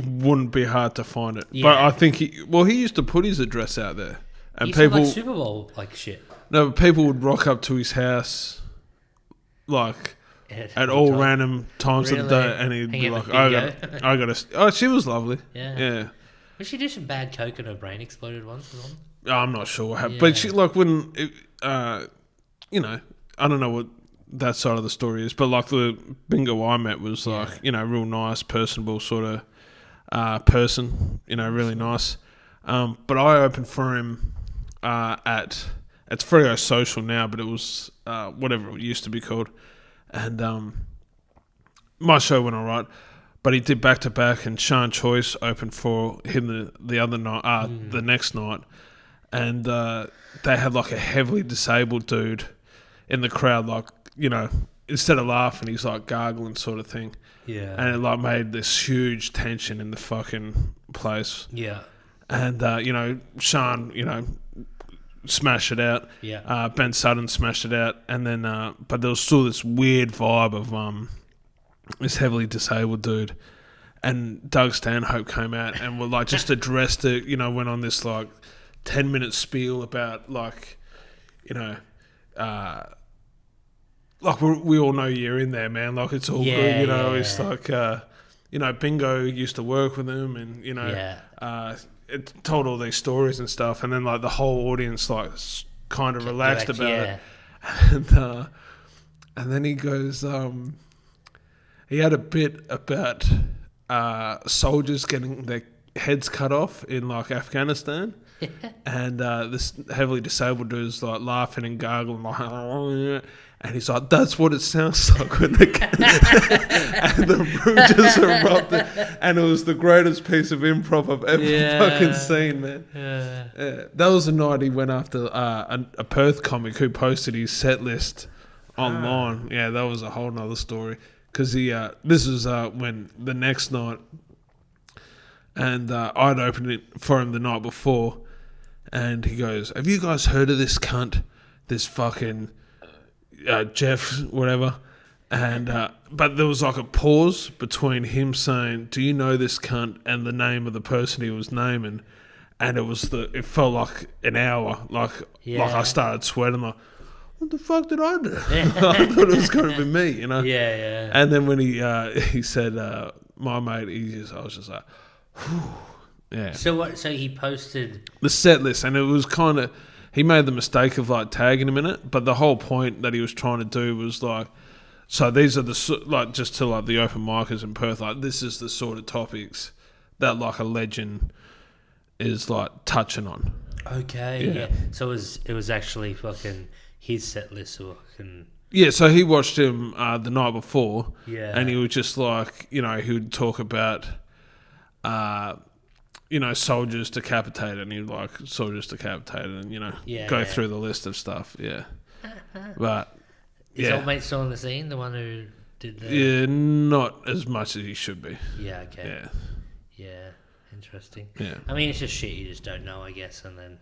wouldn't be hard to find it. Yeah. But I think he used to put his address out there, and people like Super Bowl like shit. No, but people would rock up to his house, like. At all random times of the day, and he'd be like, I got to... Oh, she was lovely. Yeah. Did she do some bad coke and her brain exploded once? I'm not sure what happened. But she, like, when... I don't know what that side of the story is, but, like, the bingo I met was, like, real nice, personable sort of person, really nice. But I opened for him at... It's Freo Social now, but it was whatever it used to be called. And my show went all right, but he did back-to-back, and Sean Choice opened for him the other night, the next night, and they had like a heavily disabled dude in the crowd, like, instead of laughing, he's like gargling sort of thing. Yeah. And it like made this huge tension in the fucking place. Yeah. And, Sean, smashed it out. Yeah. Ben Sutton smashed it out, and then but there was still this weird vibe of this heavily disabled dude, and Doug Stanhope came out and were like just addressed it. Went on this like 10-minute spiel about like, like we all know you're in there, man. Like it's all good. It's like Bingo used to work with him, and it told all these stories and stuff, and then like the whole audience like kind of relaxed about it. And then he goes, he had a bit about soldiers getting their heads cut off in like Afghanistan. And this heavily disabled dude's like laughing and gargling like, and he's like, that's what it sounds like when they get and the room just erupted, and it was the greatest piece of improv I've ever fucking seen, man. That was the night he went after a Perth comic who posted his set list online. Yeah, that was a whole nother story, because this was when the next night, and I'd opened it for him the night before, and he goes, have you guys heard of this cunt, this fucking Jeff, whatever? And but there was like a pause between him saying, do you know this cunt, and the name of the person he was naming, and it felt like an hour, like I started sweating, like, what the fuck did I do? I thought it was going to be me, you know? Yeah. And then when he said, my mate, I was just like, whew. Yeah. So what? So he posted the set list, and it was kind of, he made the mistake of like tagging him in it, but the whole point that he was trying to do was like, so these are the like, just to like the open micers in Perth, like this is the sort of topics that like a legend is like touching on. Okay, yeah. So it was actually fucking his set list, or fucking. Yeah, so he watched him the night before, and he was just like, he would talk about, soldiers decapitated, and he'd like soldiers decapitated, and go through the list of stuff. Yeah, but is old mate still on the scene? The one who did the... Yeah, not as much as he should be. Yeah. Okay. Yeah. Interesting. Yeah. I mean, it's just shit you just don't know, I guess, and then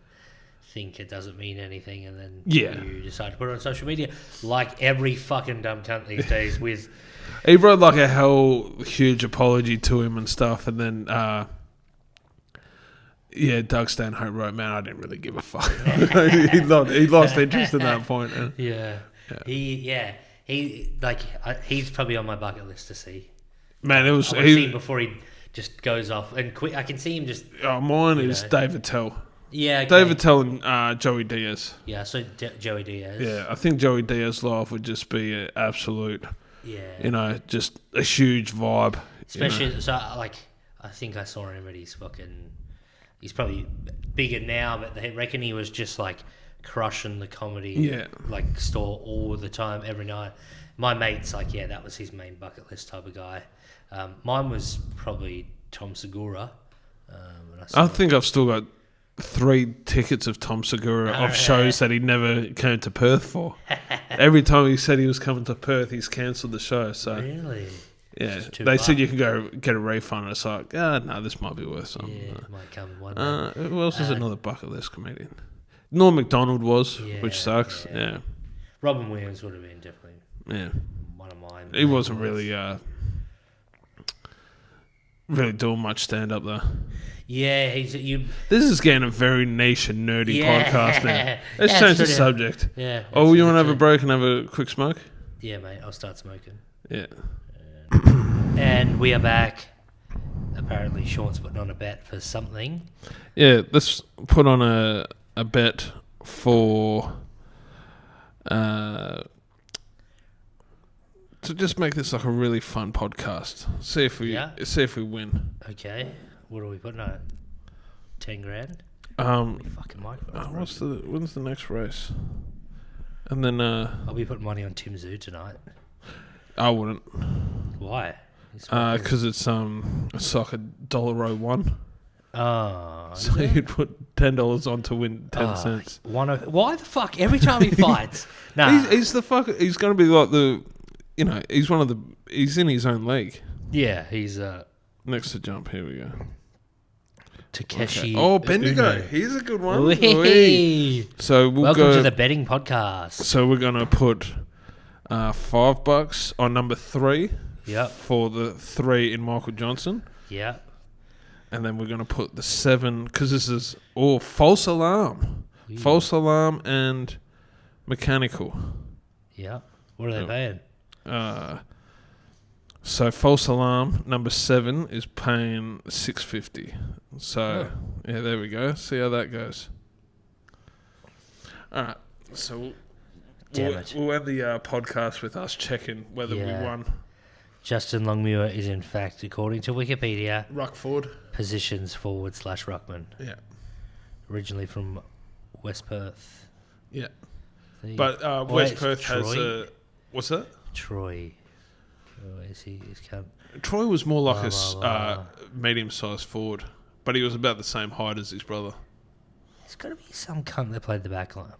think it doesn't mean anything, and then you decide to put it on social media, like every fucking dumb cunt these days. With he wrote like a huge apology to him and stuff, and then Doug Stanhope wrote, man, I didn't really give a fuck. he lost interest at that point. He's probably on my bucket list to see. Man, it was before he just goes off and quit. I can see him just. Oh, mine is David Tell. Yeah, okay. David Tell and Joey Diaz. Yeah, so Joey Diaz. Yeah, I think Joey Diaz live would just be an absolute. Yeah. Just a huge vibe. Especially, so like, I think I saw him at his fucking. He's probably bigger now, but they reckon he was just like crushing the comedy like store all the time, every night. My mate's like, that was his main bucket list type of guy. Mine was probably Tom Segura. I think I've still got 3 tickets of Tom Segura of shows that he never came to Perth for. Every time he said he was coming to Perth, he's cancelled the show. So really? Yeah, they said you can go get a refund. It's like, no, this might be worth something. Yeah, it might come one day. Who else is another bucket list comedian? Norm Macdonald was, which sucks. Yeah. Robin Williams would have been definitely one of mine. He wasn't really doing much stand-up though. Yeah, This is getting a very niche and nerdy podcast now. Let's change the subject. Yeah. Oh, you want to have a break and have a quick smoke? Yeah, mate. I'll start smoking. Yeah. And we are back. Apparently, Sean's putting on a bet for something. Yeah, let's put on a bet for to just make this like a really fun podcast. See if we win. Okay. What are we putting on? 10 grand? Fucking when's the next race? And then I'll be putting money on Tim Zoo tonight. I wouldn't. Why? Because it's like $1.01. Oh. So you'd put $10 on to win 10 cents. Why the fuck? Every time he fights. Nah. He's the fuck. He's going to be like the. He's in his own league. Yeah, he's next to jump. Here we go. Takeshi. Okay. Oh, Bendigo. Uno. He's a good one. So welcome to the betting podcast. So we're going to put $5 on number 3. Yep. For the 3 in Michael Johnson. Yep. And then we're going to put the 7, because this is false alarm. Ooh. False alarm and mechanical. Yep. What are they paying? So false alarm number 7 is paying $6.50. So yeah, there we go. See how that goes. All right. So we'll end the podcast with us checking whether we won. Justin Longmuir is in fact, according to Wikipedia, ruck forward, positions forward/ruckman. Yeah. Originally from West Perth. Yeah. But West Perth Troy? has a... What's that? Troy. Oh, is he? Troy was more like a medium-sized forward, but he was about the same height as his brother. There's got to be some cunt that played the back line.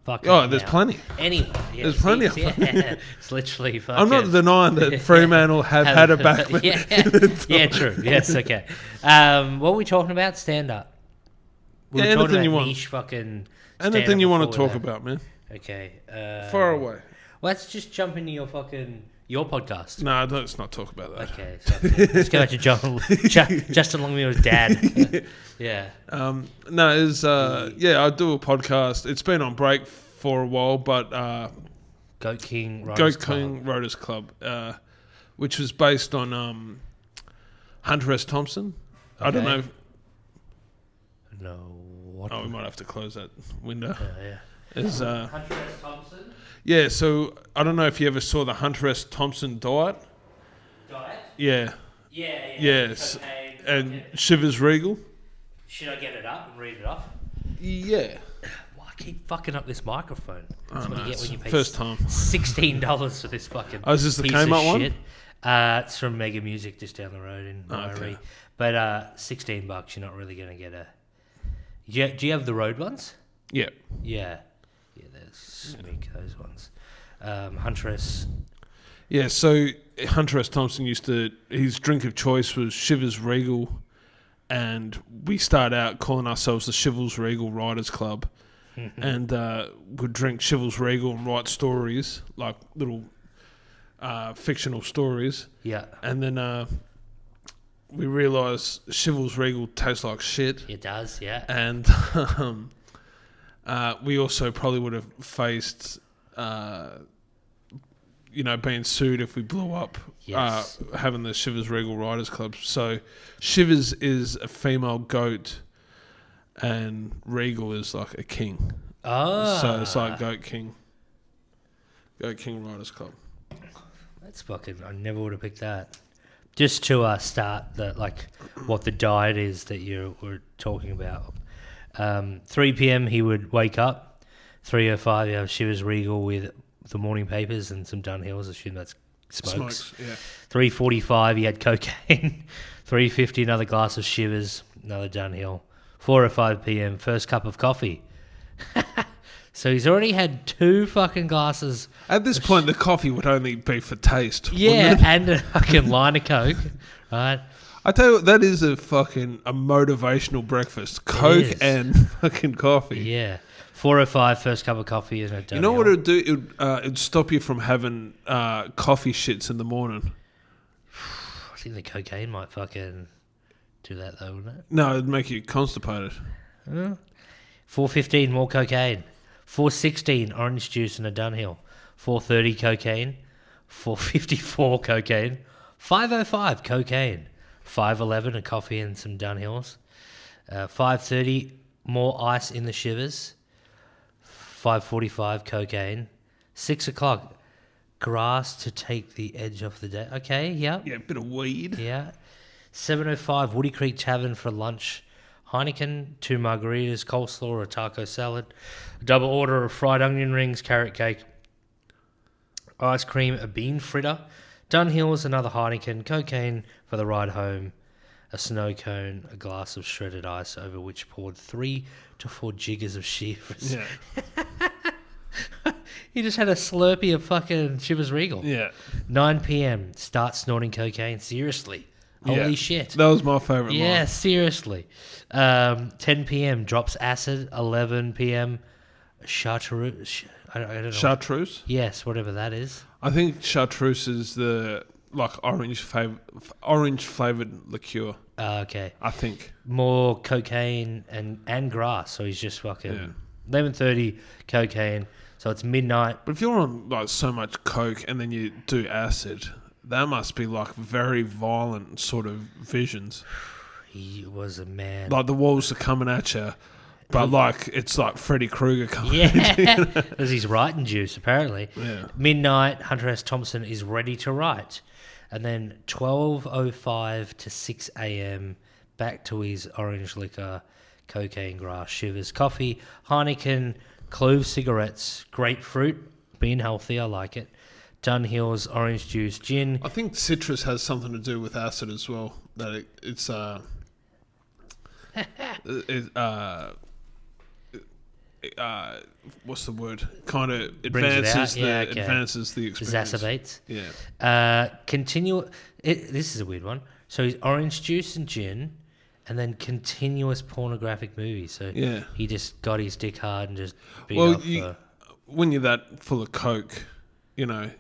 There's plenty. Anyway. Yeah, there's plenty of them. Yeah, it's literally fucking... I'm not denying that Fremantle have had a backman. Yeah, true. Yes, okay. What were we talking about? Stand-up. We were talking anything about you want. niche fucking... Anything you want to talk about, man. Okay. Far away. Let's just jump into your podcast. No, let's not talk about that. Okay, so let's go back to Justin Longmuir's dad. Yeah. I do a podcast. It's been on break for a while, but Goat King Rotors Club, which was based on Hunter S. Thompson. Okay. I don't know. No. What? We might have to close that window. Yeah. Hunter S. Thompson? Yeah, so I don't know if you ever saw the Hunter S. Thompson diet. Diet? Yeah. Yeah. Yes. Cocaine, and Shivers Regal. Should I get it up and read it off? Yeah. Well, I keep fucking up this microphone. That's what you get when you pay first time. $16 for this fucking is this the piece Kmart of one? Shit. It's from Mega Music just down the road in Murray. Okay. But $16, you're not really going to get a... Do you have the road ones? Yeah. Yeah, there's those ones. Hunter S. Yeah, so Hunter S. Thompson his drink of choice was Shivers Regal, and we started out calling ourselves the Shivers Regal Writers Club, and would drink Shivers Regal and write stories, like little fictional stories. Yeah. And then we realised Shivers Regal tastes like shit. It does, yeah. And we also probably would have faced, being sued if we blew up. Yes. Having the Shivers Regal Writers Club. So Shivers is a female goat, and Regal is like a king. Oh. So it's like Goat King Writers Club. That's fucking... I never would have picked that. Just to start what the diet is that you were talking about. 3 p.m. he would wake up. 3:05 you have Shivers Regal with the morning papers and some Dunhills. I assume that's smokes. Yeah. 3:45 he had cocaine. 3:50 another glass of Shivers, another Dunhill. 4:05 p.m. first cup of coffee. So he's already had 2 fucking glasses. At this point, the coffee would only be for taste. Yeah, and a fucking line of Coke, right? I tell you what, that is a motivational breakfast. Coke and fucking coffee. Yeah. 4:05 first cup of coffee and a Dunhill. You know what it would do? It'd stop you from having coffee shits in the morning. I think the cocaine might fucking do that though, wouldn't it? No, it'd make you constipated. 4:15 more cocaine. 4:16 orange juice and a Dunhill. 4:30 cocaine. 4:54 cocaine. 5:05 cocaine. 5:11 a coffee and some Dunhills. 5:30 more ice in the Shivers. 5:45 cocaine. 6 o'clock grass to take the edge off the day. Okay, yeah. Yeah, a bit of weed. Yeah. 7:05 Woody Creek Tavern for lunch. Heineken, 2 margaritas, coleslaw, a taco salad, a double order of fried onion rings, carrot cake, ice cream, a bean fritter, Dunhills, another Heineken, cocaine for the ride home, a snow cone, a glass of shredded ice over which poured 3 to 4 jiggers of Shivers. Yeah. He just had a Slurpee of fucking Shivers Regal. Yeah. 9 p.m. Start snorting cocaine. Seriously. Holy shit. That was my favourite line. Yeah, seriously. 10 p.m. drops acid. 11 p.m. chartreuse. I don't know. Chartreuse? Yes, whatever that is. I think chartreuse is the orange flavoured liqueur. Okay. I think. More cocaine and grass. So he's just fucking 11:30 cocaine. So it's midnight. But if you're on so much coke and then you do acid, that must be like very violent sort of visions. He was a man. Like the walls are coming at you, but like it's like Freddy Krueger coming. Yeah, because he's writing juice apparently. Yeah. Midnight, Hunter S. Thompson is ready to write, and then 12:05 to 6 a.m. back to his orange liquor, cocaine, grass, shivers, coffee, Heineken, clove cigarettes, grapefruit, being healthy, I like it. Dunhill's orange juice, gin. I think citrus has something to do with acid as well. That what's the word? Kind of advances advances the experience. Exacerbates. Yeah. This is a weird one. So he's orange juice and gin, and then continuous pornographic movies. So Yeah. he just got his dick hard and just beat Well, off. when you're that full of coke, you know,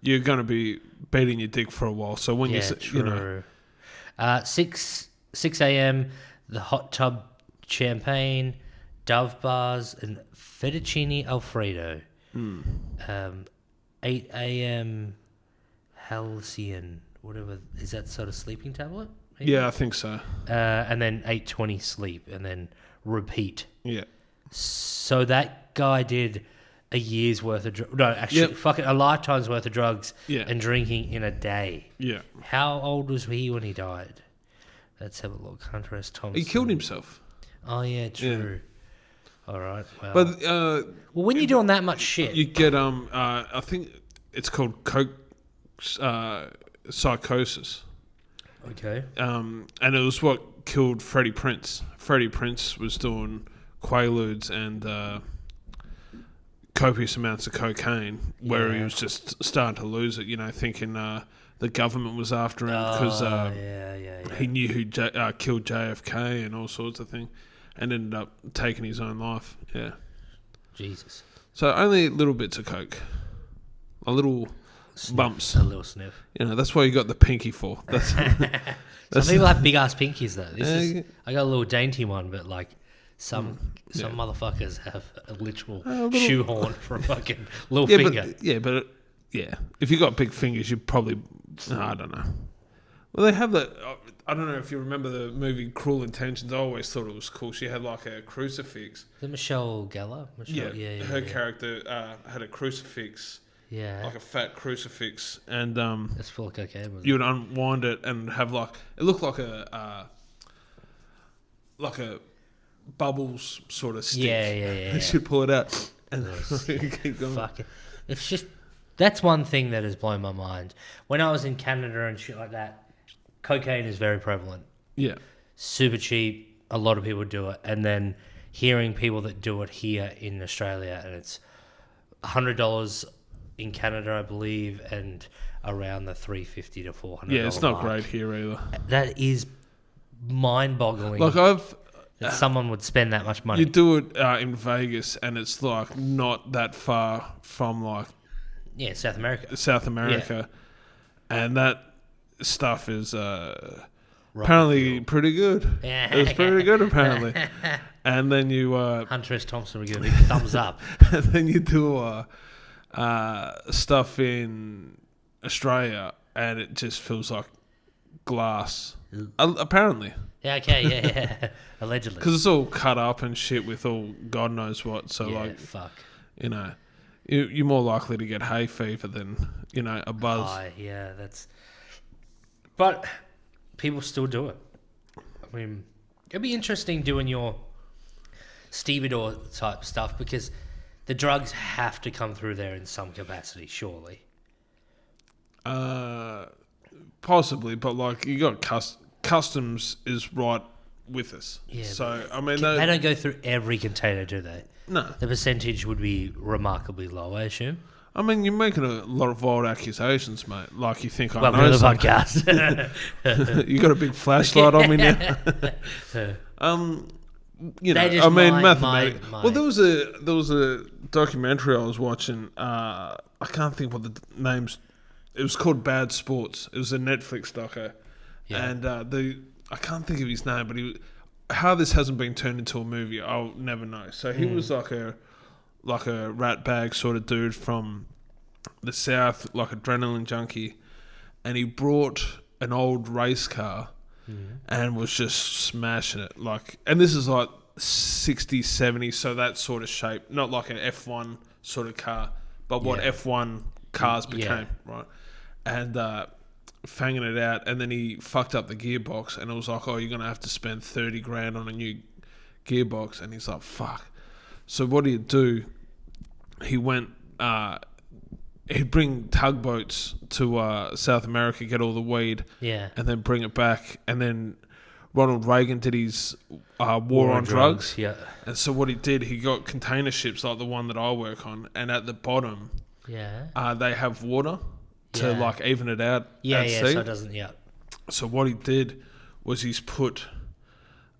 you're going to be beating your dick for a while. So when true. 6 a.m. the hot tub champagne, Dove bars, and fettuccine alfredo. 8 a.m. halcyon, whatever is that sort of sleeping tablet? Maybe? Yeah, I think so. And then 8:20 sleep, and then repeat. Yeah. So that guy did a year's worth of a lifetime's worth of drugs and drinking in a day. Yeah. How old was he when he died? Let's have a look. Hunter S. Thompson. He killed himself. Oh yeah, true. All right. Well, But when you're doing that much shit, you get I think it's called coke psychosis. Okay. And it was what killed Freddie Prinze. Freddie Prinze was doing Quaaludes and copious amounts of cocaine, where he was just starting to lose it. You know, thinking the government was after him because he knew who killed JFK and all sorts of things, and ended up taking his own life. Yeah. Jesus. So only little bits of coke, a little Sniff, bumps, a little sniff. You know, that's what you got the pinky for. That's Some people have big ass pinkies though. I got a little dainty one, but like some motherfuckers have a literal shoehorn for a fucking little finger. If you got big fingers, you probably I don't know. Well, they have that. I don't know if you remember the movie Cruel Intentions. I always thought it was cool. She had like a crucifix. Is it Michelle Gellar? Her character had a crucifix. Yeah. Like a fat crucifix, and it's full of cocaine. You would unwind it and have like it looked like a bubbles sort of stick. Yeah. You should pull it out and keep going. Fuck it. It's just that's one thing that has blown my mind. When I was in Canada and shit like that, cocaine is very prevalent. Yeah. Super cheap. A lot of people do it, and then hearing people that do it here in Australia, and it's $100 in Canada, I believe, and around the $350 to $400. Yeah, it's not great here either. That is mind-boggling. Like that someone would spend that much money. You do it in Vegas, and it's like not that far from like South America, and that stuff is apparently pretty good. Yeah. It was pretty good apparently. And then you Hunter S. Thompson would give a big thumbs up. And then you do stuff in Australia, and it just feels like glass. Apparently. Yeah, okay, yeah. Allegedly. Because it's all cut up and shit with all God knows what. So, fuck. You know, you're more likely to get hay fever than, you know, a buzz. Yeah, that's... But people still do it. I mean, it'd be interesting doing your stevedore type stuff because the drugs have to come through there in some capacity, surely. Possibly, but like you got customs is right with us. Yeah. So I mean, they don't go through every container, do they? No. The percentage would be remarkably low, I assume. I mean, you're making a lot of wild accusations, mate. Like you think I know Welcome to the podcast. You got a big flashlight on me now. You know, I mean, mathematics. Well, there was a documentary I was watching. I can't think what the name's. It was called Bad Sports. It was a Netflix doco, and I can't think of his name, but how this hasn't been turned into a movie, I'll never know. So he was like a rat bag sort of dude from the south, like adrenaline junkie, and he brought an old race car and was just smashing it. Like, and this is like 60, 70, so that sort of shape, not like an F1 sort of car, but what F1 cars became, right? And fanging it out, and then he fucked up the gearbox, and it was like, oh, you're gonna have to spend 30 grand on a new gearbox, and he's like, fuck. So what he'd do, he went, he'd bring tugboats to South America, get all the weed, and then bring it back, and then Ronald Reagan did his war on drugs. Yeah. And so what he did, he got container ships like the one that I work on, and at the bottom, they have water to like even it out. At sea. So it doesn't. So what he did was he's put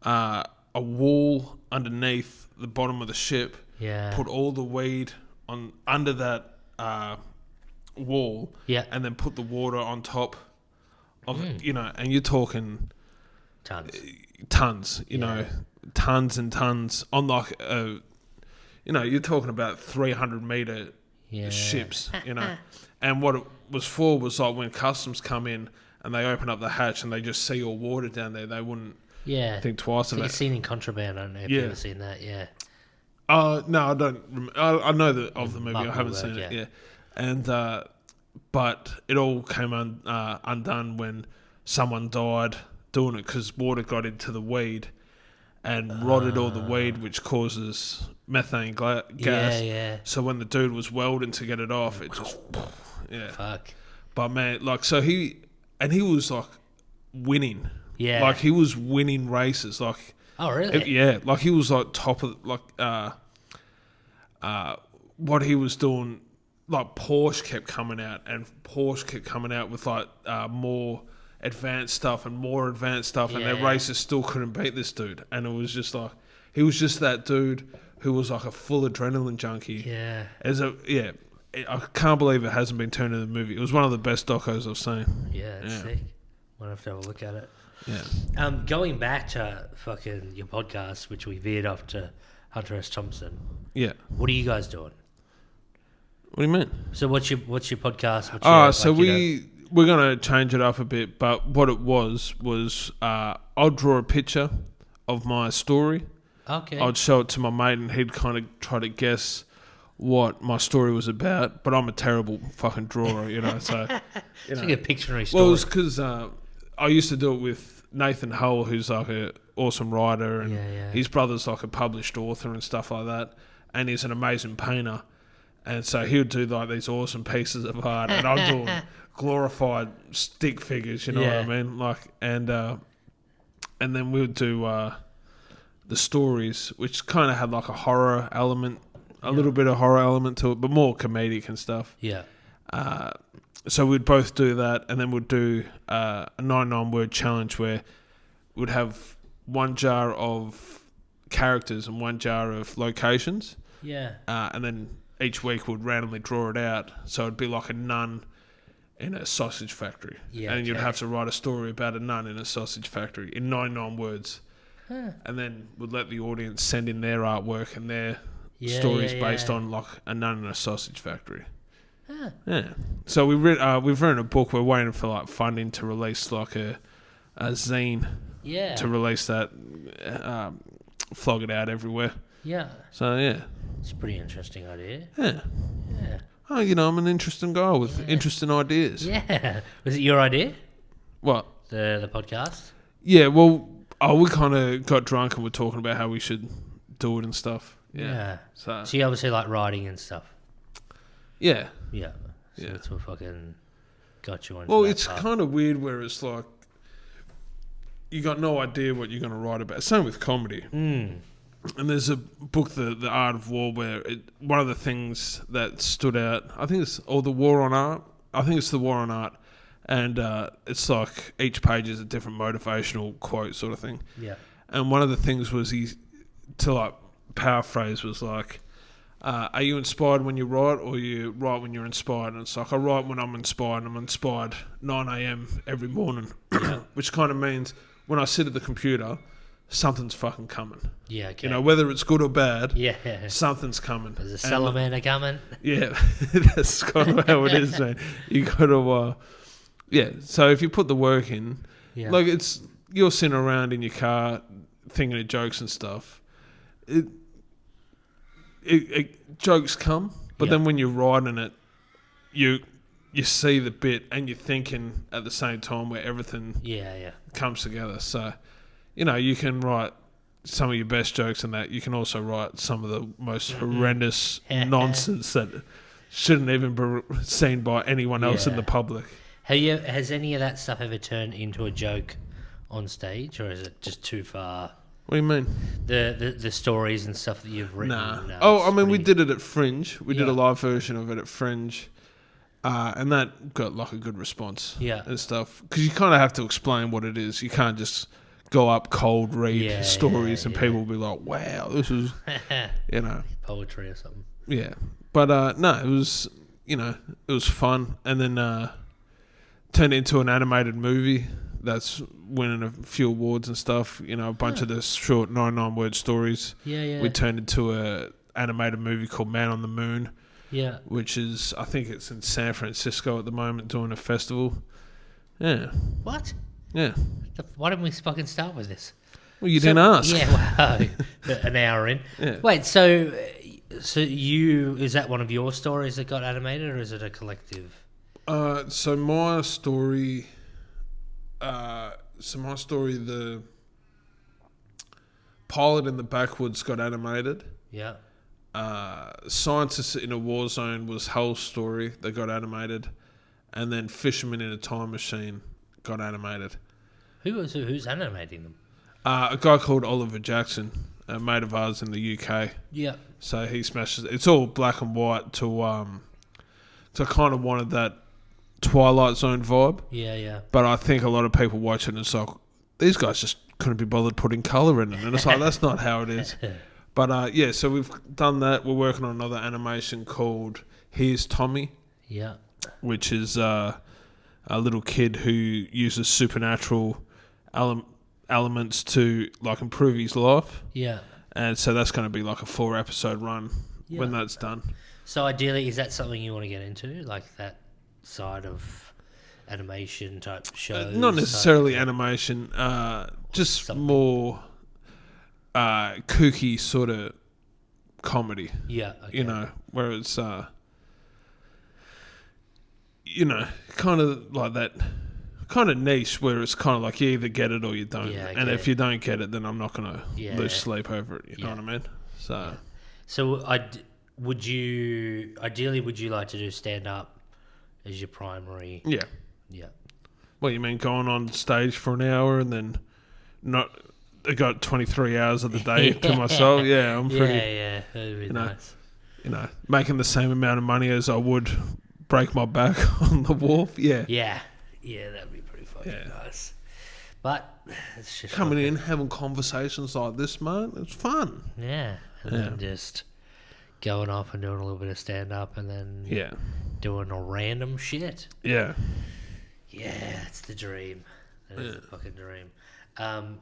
a wall underneath the bottom of the ship. Put all the weed on under that wall. And then put the water on top of it, you know, and you're talking tons, you know, tons and tons on like you know, you're talking about 300 meter ships, you know. And what it was for was like when customs come in and they open up the hatch and they just see all water down there, they wouldn't think twice of it. You've seen in Contraband, I don't know if you've ever seen that, no, I don't. I know of the movie. I haven't seen it. And but it all came undone when someone died doing it because water got into the weed and rotted all the weed, which causes methane gas. So when the dude was welding to get it off, it just fuck. But man, like, so he was like winning. Like he was winning races. Like, oh really? Like he was like top of like what he was doing. Like Porsche kept coming out, and Porsche kept coming out with like more advanced stuff and more advanced stuff, and their races still couldn't beat this dude. And it was just like he was just that dude who was like a full adrenaline junkie. I can't believe it hasn't been turned into a movie. It was one of the best docos I've seen. It's sick. Might have to have a look at it. Yeah. Going back to fucking your podcast, which we veered off to Hunter S. Thompson. Yeah. What are you guys doing? What do you mean? So what's your podcast? We're gonna change it up a bit, but what it was I'll draw a picture of my story. Okay. I'd show it to my mate, and he'd kind of try to guess what my story was about. But I'm a terrible fucking drawer, you know. So it's like a Pictionary story. Well, it was because I used to do it with Nathan Hull, who's like an awesome writer, and his brother's like a published author and stuff like that, and he's an amazing painter. And so he would do like these awesome pieces of art, and I'm doing glorified stick figures, you know what I mean? Like, and then we would do the stories, which kind of had like a horror element, a little bit of horror element to it, but more comedic and stuff. So we'd both do that, and then we'd do a 99-word challenge where we'd have one jar of characters and one jar of locations. And then each week we'd randomly draw it out, so it'd be like a nun in a sausage factory, and you'd have to write a story about a nun in a sausage factory in 99 words, and then we'd let the audience send in their artwork and their stories based on like a nun in a sausage factory. So we've written a book. We're waiting for like funding to release like a zine to release that, flog it out everywhere. So it's a pretty interesting idea. Oh, you know, I'm an interesting guy with interesting ideas. Was it your idea? What? The podcast? Yeah, well, we kind of got drunk and we're talking about how we should do it and stuff. So you obviously like writing and stuff. So that's what fucking got you on. Well, it's kind of weird where it's like you got no idea what you're going to write about. Same with comedy. And there's a book, The Art of War, where one of the things that stood out, I think it's The War on Art. I think it's The War on Art. And it's like each page is a different motivational quote sort of thing. And one of the things was to like paraphrase was like, are you inspired when you write, or you write when you're inspired? And it's like, I write when I'm inspired, and I'm inspired 9 a.m. every morning, which kind of means when I sit at the computer, something's fucking coming. You know, whether it's good or bad, something's coming. There's a salamander coming. That's kind of how it is, man. You got Yeah, so if you put the work in, Yeah. like you're sitting around in your car thinking of jokes and stuff. Jokes come, but then when you're writing it, you see the bit and you're thinking at the same time where everything comes together. So, you can write some of your best jokes and that. You can also write some of the most horrendous nonsense that shouldn't even be seen by anyone else in the public. Has any of that stuff ever turned into a joke on stage, or is it just too far? What do you mean? The stories and stuff that you've written. Nah. We did it at Fringe. We did a live version of it at Fringe, and that got like a good response. And stuff, because you kind of have to explain what it is. You can't just go up cold, read stories, and people will be like, "Wow, this is," poetry or something. Yeah, but no, it was it was fun, and then turned into an animated movie. That's winning a few awards and stuff. A bunch of the short 99-word stories. We turned into a animated movie called Man on the Moon. Which is, I think it's in San Francisco at the moment doing a festival. Yeah. What? Yeah. Why didn't we fucking start with this? Well, you didn't ask. Yeah, wow. An hour in. Yeah. Wait, so is that one of your stories that got animated, or is it a collective? So my story, the pilot in the backwoods got animated. Yeah. Scientists in a War Zone was Hull's story that got animated, and then Fisherman in a Time Machine got animated. Who's animating them? A guy called Oliver Jackson, a mate of ours in the UK. Yeah. So he smashes. It's all black and white to I kind of wanted that Twilight Zone vibe. Yeah. But I think a lot of people watch it and it's like, these guys just couldn't be bothered putting colour in it. And it's like, that's not how it is. But so we've done that. We're working on another animation called Here's Tommy. Yeah. Which is a little kid who uses supernatural elements to like improve his life. Yeah. And so that's going to be like a 4-episode run when that's done. So ideally, is that something you want to get into, like that side of animation type shows? Not necessarily animation, just something more kooky sort of comedy. Yeah. Okay. Where it's kind of like that kind of niche where it's kind of like you either get it or you don't. Yeah, and if you don't get it, then I'm not going to lose sleep over it. You know what I mean? So would you like to do stand-up as your primary? Yeah. Yeah. What, you mean going on stage for an hour and then not... I got 23 hours of the day to myself. Yeah, I'm pretty... Yeah, that'd be nice. Making the same amount of money as I would break my back on the Wharf. Yeah. Yeah, that'd be pretty fucking nice. But it's just... Coming in, having conversations like this, mate, it's fun. Yeah. And then just going off and doing a little bit of stand-up and then doing a random shit. Yeah. Yeah, it's the dream. That is the fucking dream.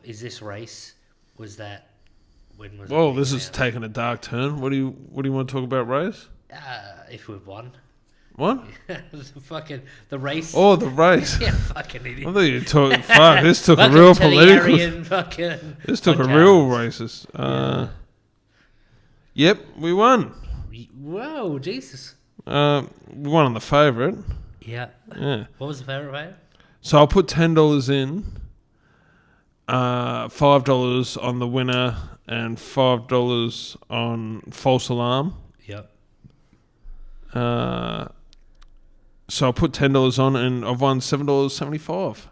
Is this race? Was that when was? Well, this is taking a dark turn. What do you want to talk about, race? If we've won. What? the race. Oh, the race. Yeah, fucking idiot. I thought you were talking. Fuck, this took a real political. This took a real racist. Yep, we won. Whoa, Jesus. We won on the favourite. Yeah. What was the favourite? So I'll put $10 in. $5 on the winner and $5 on false alarm. Yep. So I put $10 on and I've won $7.75.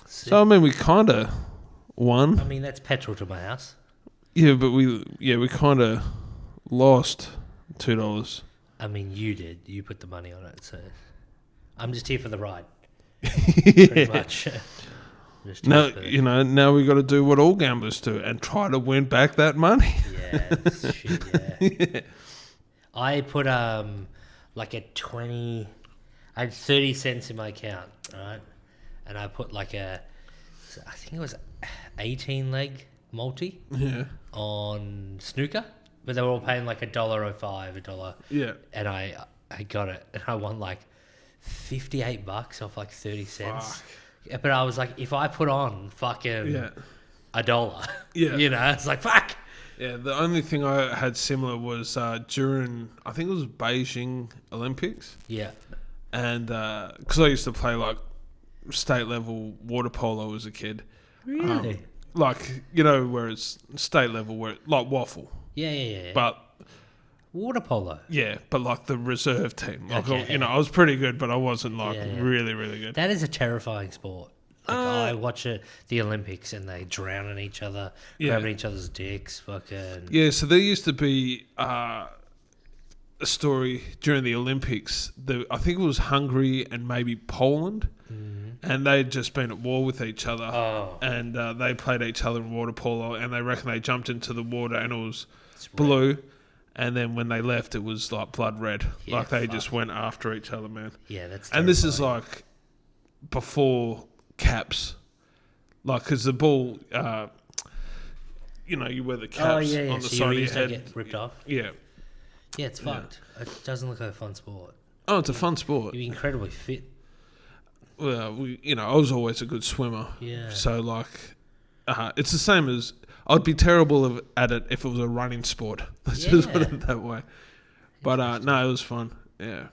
So I mean we kind of won. I mean that's petrol to my house. Yeah, but we kind of lost $2. I mean you did. You put the money on it, so I'm just here for the ride. Yeah. Pretty much. Now now we got to do what all gamblers do and try to win back that money. Yeah, shit, yeah. I put like a 20. I had 30 cents in my account, right? And I put like I think it was 18 leg multi. Yeah. On snooker, but they were all paying like $1.05, $1. Yeah. And I got it, and I won like $58 off like 30 cents. Fuck. Yeah, but I was like, if I put on fucking $1, it's like, fuck. Yeah, the only thing I had similar was during, I think it was Beijing Olympics. Yeah. And because I used to play like state level water polo as a kid. Really? Where it's state level, like waffle. Yeah. But water polo. Yeah, but like the reserve team. Like, Okay. I was pretty good, but I wasn't really, really good. That is a terrifying sport. Like, I watch the Olympics and they drown in each other, grabbing each other's dicks, fucking. Yeah, so there used to be a story during the Olympics. I think it was Hungary and maybe Poland, and they'd just been at war with each other, and they played each other in water polo, and they reckon they jumped into the water and it was blue, and then when they left it was like blood red. Yeah, like they just went after each other, man. Yeah, that's terrifying. And this is like before caps, like because the ball, you wear the caps on the so side of your your ears don't head. get ripped off. Yeah. Yeah, it's fucked. It doesn't look like a fun sport. Oh, it's a fun sport. You're incredibly fit. Well, I was always a good swimmer. Yeah. So like, it's the same as I'd be terrible at it if it was a running sport. Let's just put it that way. But no, it was fun. Yeah.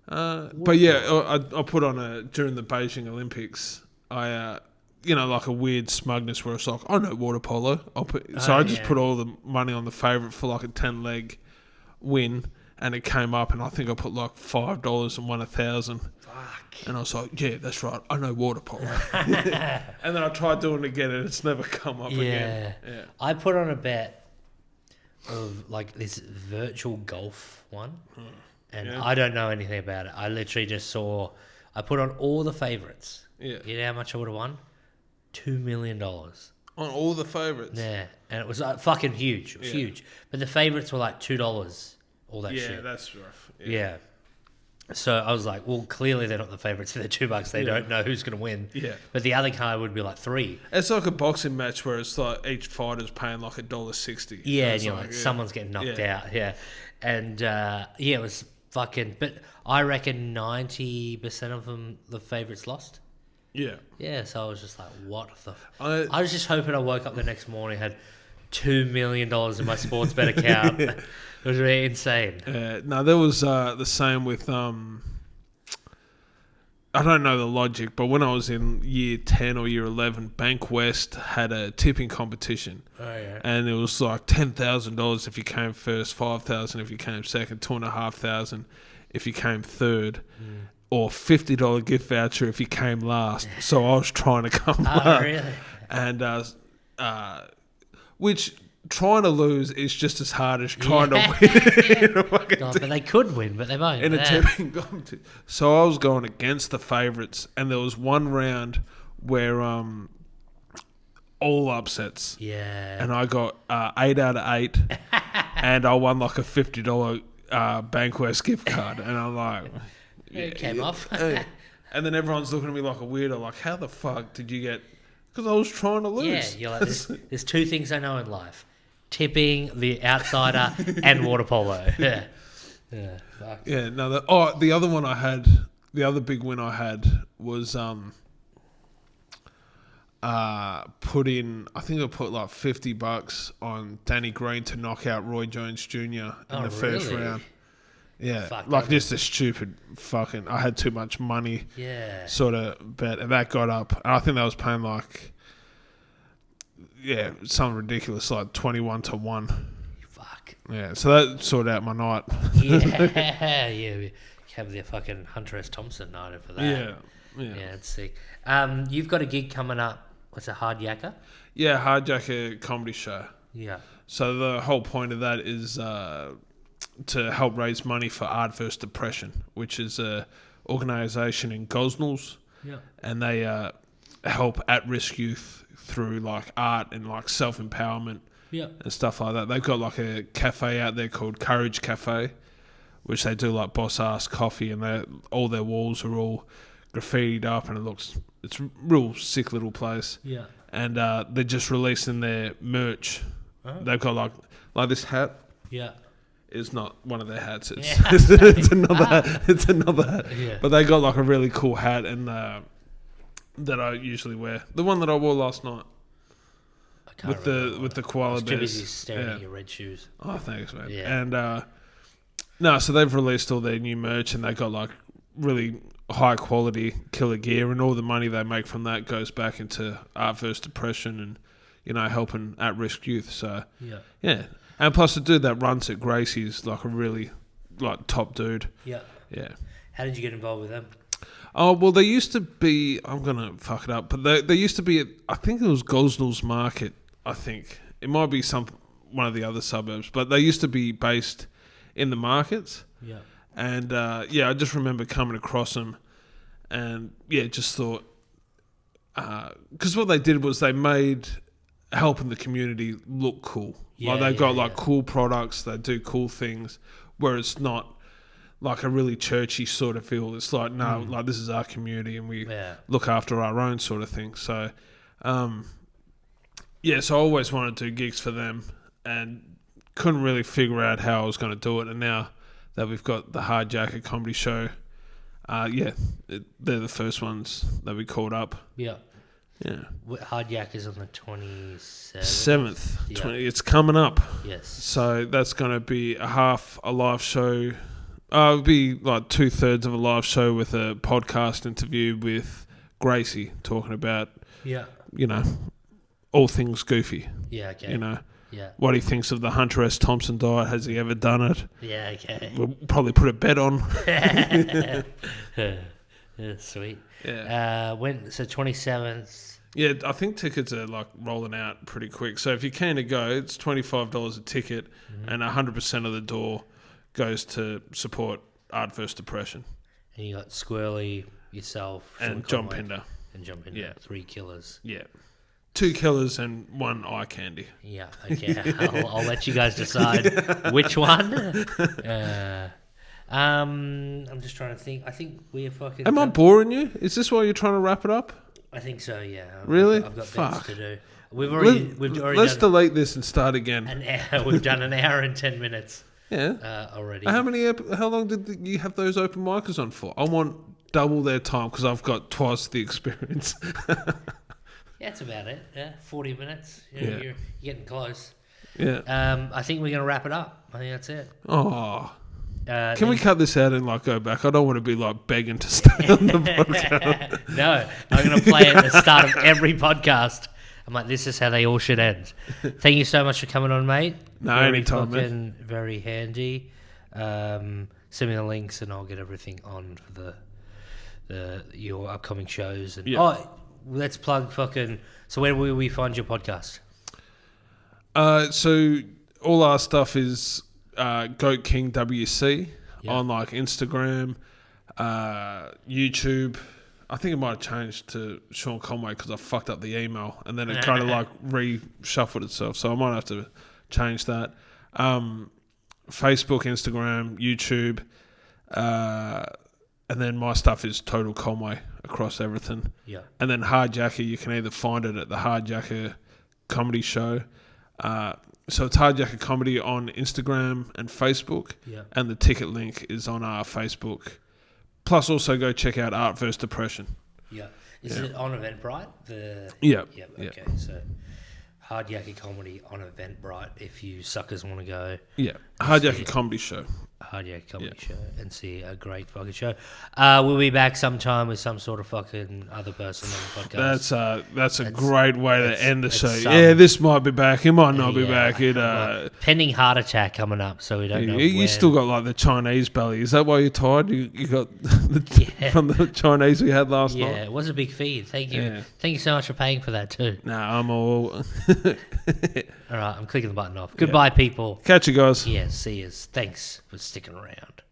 But yeah, I put on during the Beijing Olympics. I like a weird smugness where it's like, I know water polo. I just put all the money on the favourite for like a 10-leg win, and it came up, and I think I put like $5 and won 1,000. Fuck. And I was like, yeah, that's right. I know water polo. And then I tried doing it again, and it's never come up again. Yeah. I put on a bet of like this virtual golf one. And I don't know anything about it. I literally just I put on all the favourites. Yeah. You know how much I would have won? $2 million. On all the favourites? Yeah. And it was fucking huge. It was huge. But the favourites were like $2, all that shit. Yeah, that's rough. Yeah. So I was like, well, clearly they're not the favourites for the $2. They don't know who's going to win. Yeah. But the other card would be like $3. It's like a boxing match where it's like each fighter's paying like $1.60. Yeah, and you're like, someone's getting knocked out. Yeah. And it was fucking, but I reckon 90% of them, the favourites lost. Yeah. Yeah, so I was just like, what the... I was just hoping I woke up the next morning, had $2 million in my sports bet account. It was really insane. No, there was the same with... I don't know the logic, but when I was in year 10 or year 11, Bank West had a tipping competition. Oh, yeah. And it was like $10,000 if you came first, $5,000 if you came second, $2,500 if you came third, or $50 gift voucher if you came last. So I was trying to come last. Oh, really? And which trying to lose is just as hard as trying to win. But they could win, but they won't. In a tipping competition. So I was going against the favourites, and there was one round where all upsets. Yeah. And I got 8 out of 8, and I won like a $50 Bankwest gift card, and I'm like, it came off. And then everyone's looking at me like a weirdo, like, how the fuck did you get? Because I was trying to lose. Yeah, you're like, there's two things I know in life: tipping, the outsider, and water polo. Yeah. Yeah. Fuck. Yeah. No. The other one I had, the other big win I had was put in. I think I put like $50 on Danny Green to knock out Roy Jones Jr. in the first round. Yeah, Fuck, like just a stupid fucking. I had too much money. Yeah. Sort of bet, and that got up. And I think that was paying like, something ridiculous, like 21 to 1. Fuck. Yeah, so that sorted out my night. Yeah, you have the fucking Hunter S. Thompson night for that. Yeah. It's sick. You've got a gig coming up. What's a Hard Yakka? Yeah, Hardjacker comedy show. Yeah. So the whole point of that is to help raise money for Art vs Depression, which is a organisation in Gosnells. Yeah. And they help at-risk youth through like art and like self-empowerment. Yeah. And stuff like that. They've got like a cafe out there called Courage Cafe, which they do like boss-ass coffee, and all their walls are all graffitied up, and it's a real sick little place. Yeah. And they're just releasing their merch. Oh. They've got like this hat. Yeah. is not one of their hats. It's, Yeah. it's another hat. It's another hat. Yeah. But they got like a really cool hat and that I usually wear. The one that I wore last night with the koala I was too bears. busy staring at your red shoes. Oh, thanks, man. Yeah. And no, so they've released all their new merch and they got like really high quality killer gear, and all the money they make from that goes back into art versus depression and, you know, helping at-risk youth. So yeah, and plus the dude that runs it, Gracie's like a really like top dude. Yeah. How did you get involved with them? Oh, well, they used to be, I'm gonna fuck it up, but they used to be at, I think it was Gosnell's Market. I think it might be one of the other suburbs, but they used to be based in the markets. Yeah. And I just remember coming across them, and just thought, because what they did was they made helping the community look cool. Like they got cool products, they do cool things, where it's not like a really churchy sort of feel. It's like, no, like this is our community and we look after our own sort of thing. So, so I always wanted to do gigs for them and couldn't really figure out how I was going to do it. And now that we've got the Hard Jacket Comedy Show, they're the first ones that we called up. Yeah. Yeah. Hard Yak is on the 27th. 7th. Yeah. It's coming up. Yes. So that's going to be a live show. It'll be like 2/3 of a live show with a podcast interview with Gracie talking about, you know, all things goofy. Yeah, okay. You know, what he thinks of the Hunter S. Thompson diet. Has he ever done it? Yeah, okay. We'll probably put a bet on. Sweet. Yeah. So 27th. Yeah, I think tickets are like rolling out pretty quick. So if you're keen to go, it's $25 a ticket, and 100% of the door goes to support art versus depression. And you got Squirrely, yourself, and John Pinder. Yeah. 3 killers. Yeah. 2 killers and 1 eye candy. Yeah, okay. I'll let you guys decide which one. I'm just trying to think. I think we're fucking... Am I boring you? Is this why you're trying to wrap it up? I think so, yeah. Really? I've got bits to do. We've already Let's delete this and start again. We've done an hour and 10 minutes. Yeah. Already. How long did you have those open micers on for? I want double their time because I've got twice the experience. Yeah, that's about it. Yeah, 40 minutes. You're getting close. Yeah. I think we're going to wrap it up. I think that's it. Oh. Can we cut this out and like go back? I don't want to be like begging to stay on the podcast. No, I'm going to play it at the start of every podcast. I'm like, this is how they all should end. Thank you so much for coming on, mate. No, anytime, man. Very handy. Send me the links and I'll get everything on for your upcoming shows. And let's plug fucking... So where will we find your podcast? So all our stuff is Goat King WC on like Instagram, YouTube. I think it might have changed to Sean Conway because I fucked up the email and then it kind of like reshuffled itself. So I might have to change that. Facebook, Instagram, YouTube, and then my stuff is Total Conway across everything. Yeah. And then Hard Jacker, you can either find it at the Hard Jacker Comedy Show. So it's Hard Jacker Comedy on Instagram and Facebook. Yeah. And the ticket link is on our Facebook. Plus, also go check out Art vs. Depression. Yeah. Is it on Eventbrite? Yeah. Okay. So Hard Jacker Comedy on Eventbrite if you suckers want to go. Yeah. Hard Jacker Comedy Show. Hard Jacker Comedy Show and see a great fucking show. We'll be back sometime with some sort of fucking other person on the podcast. That's a great way to end the show. This might be back. It might not be back. Pending heart attack coming up, so we don't know. You still got like the Chinese belly. Is that why you're tired? You got from the Chinese we had last night? Yeah, it was a big feed. Thank you. Yeah. Thank you so much for paying for that too. Nah, I'm all... All right, I'm clicking the button off. Goodbye, people. Catch you guys. Yeah, see yous. Thanks for sticking around.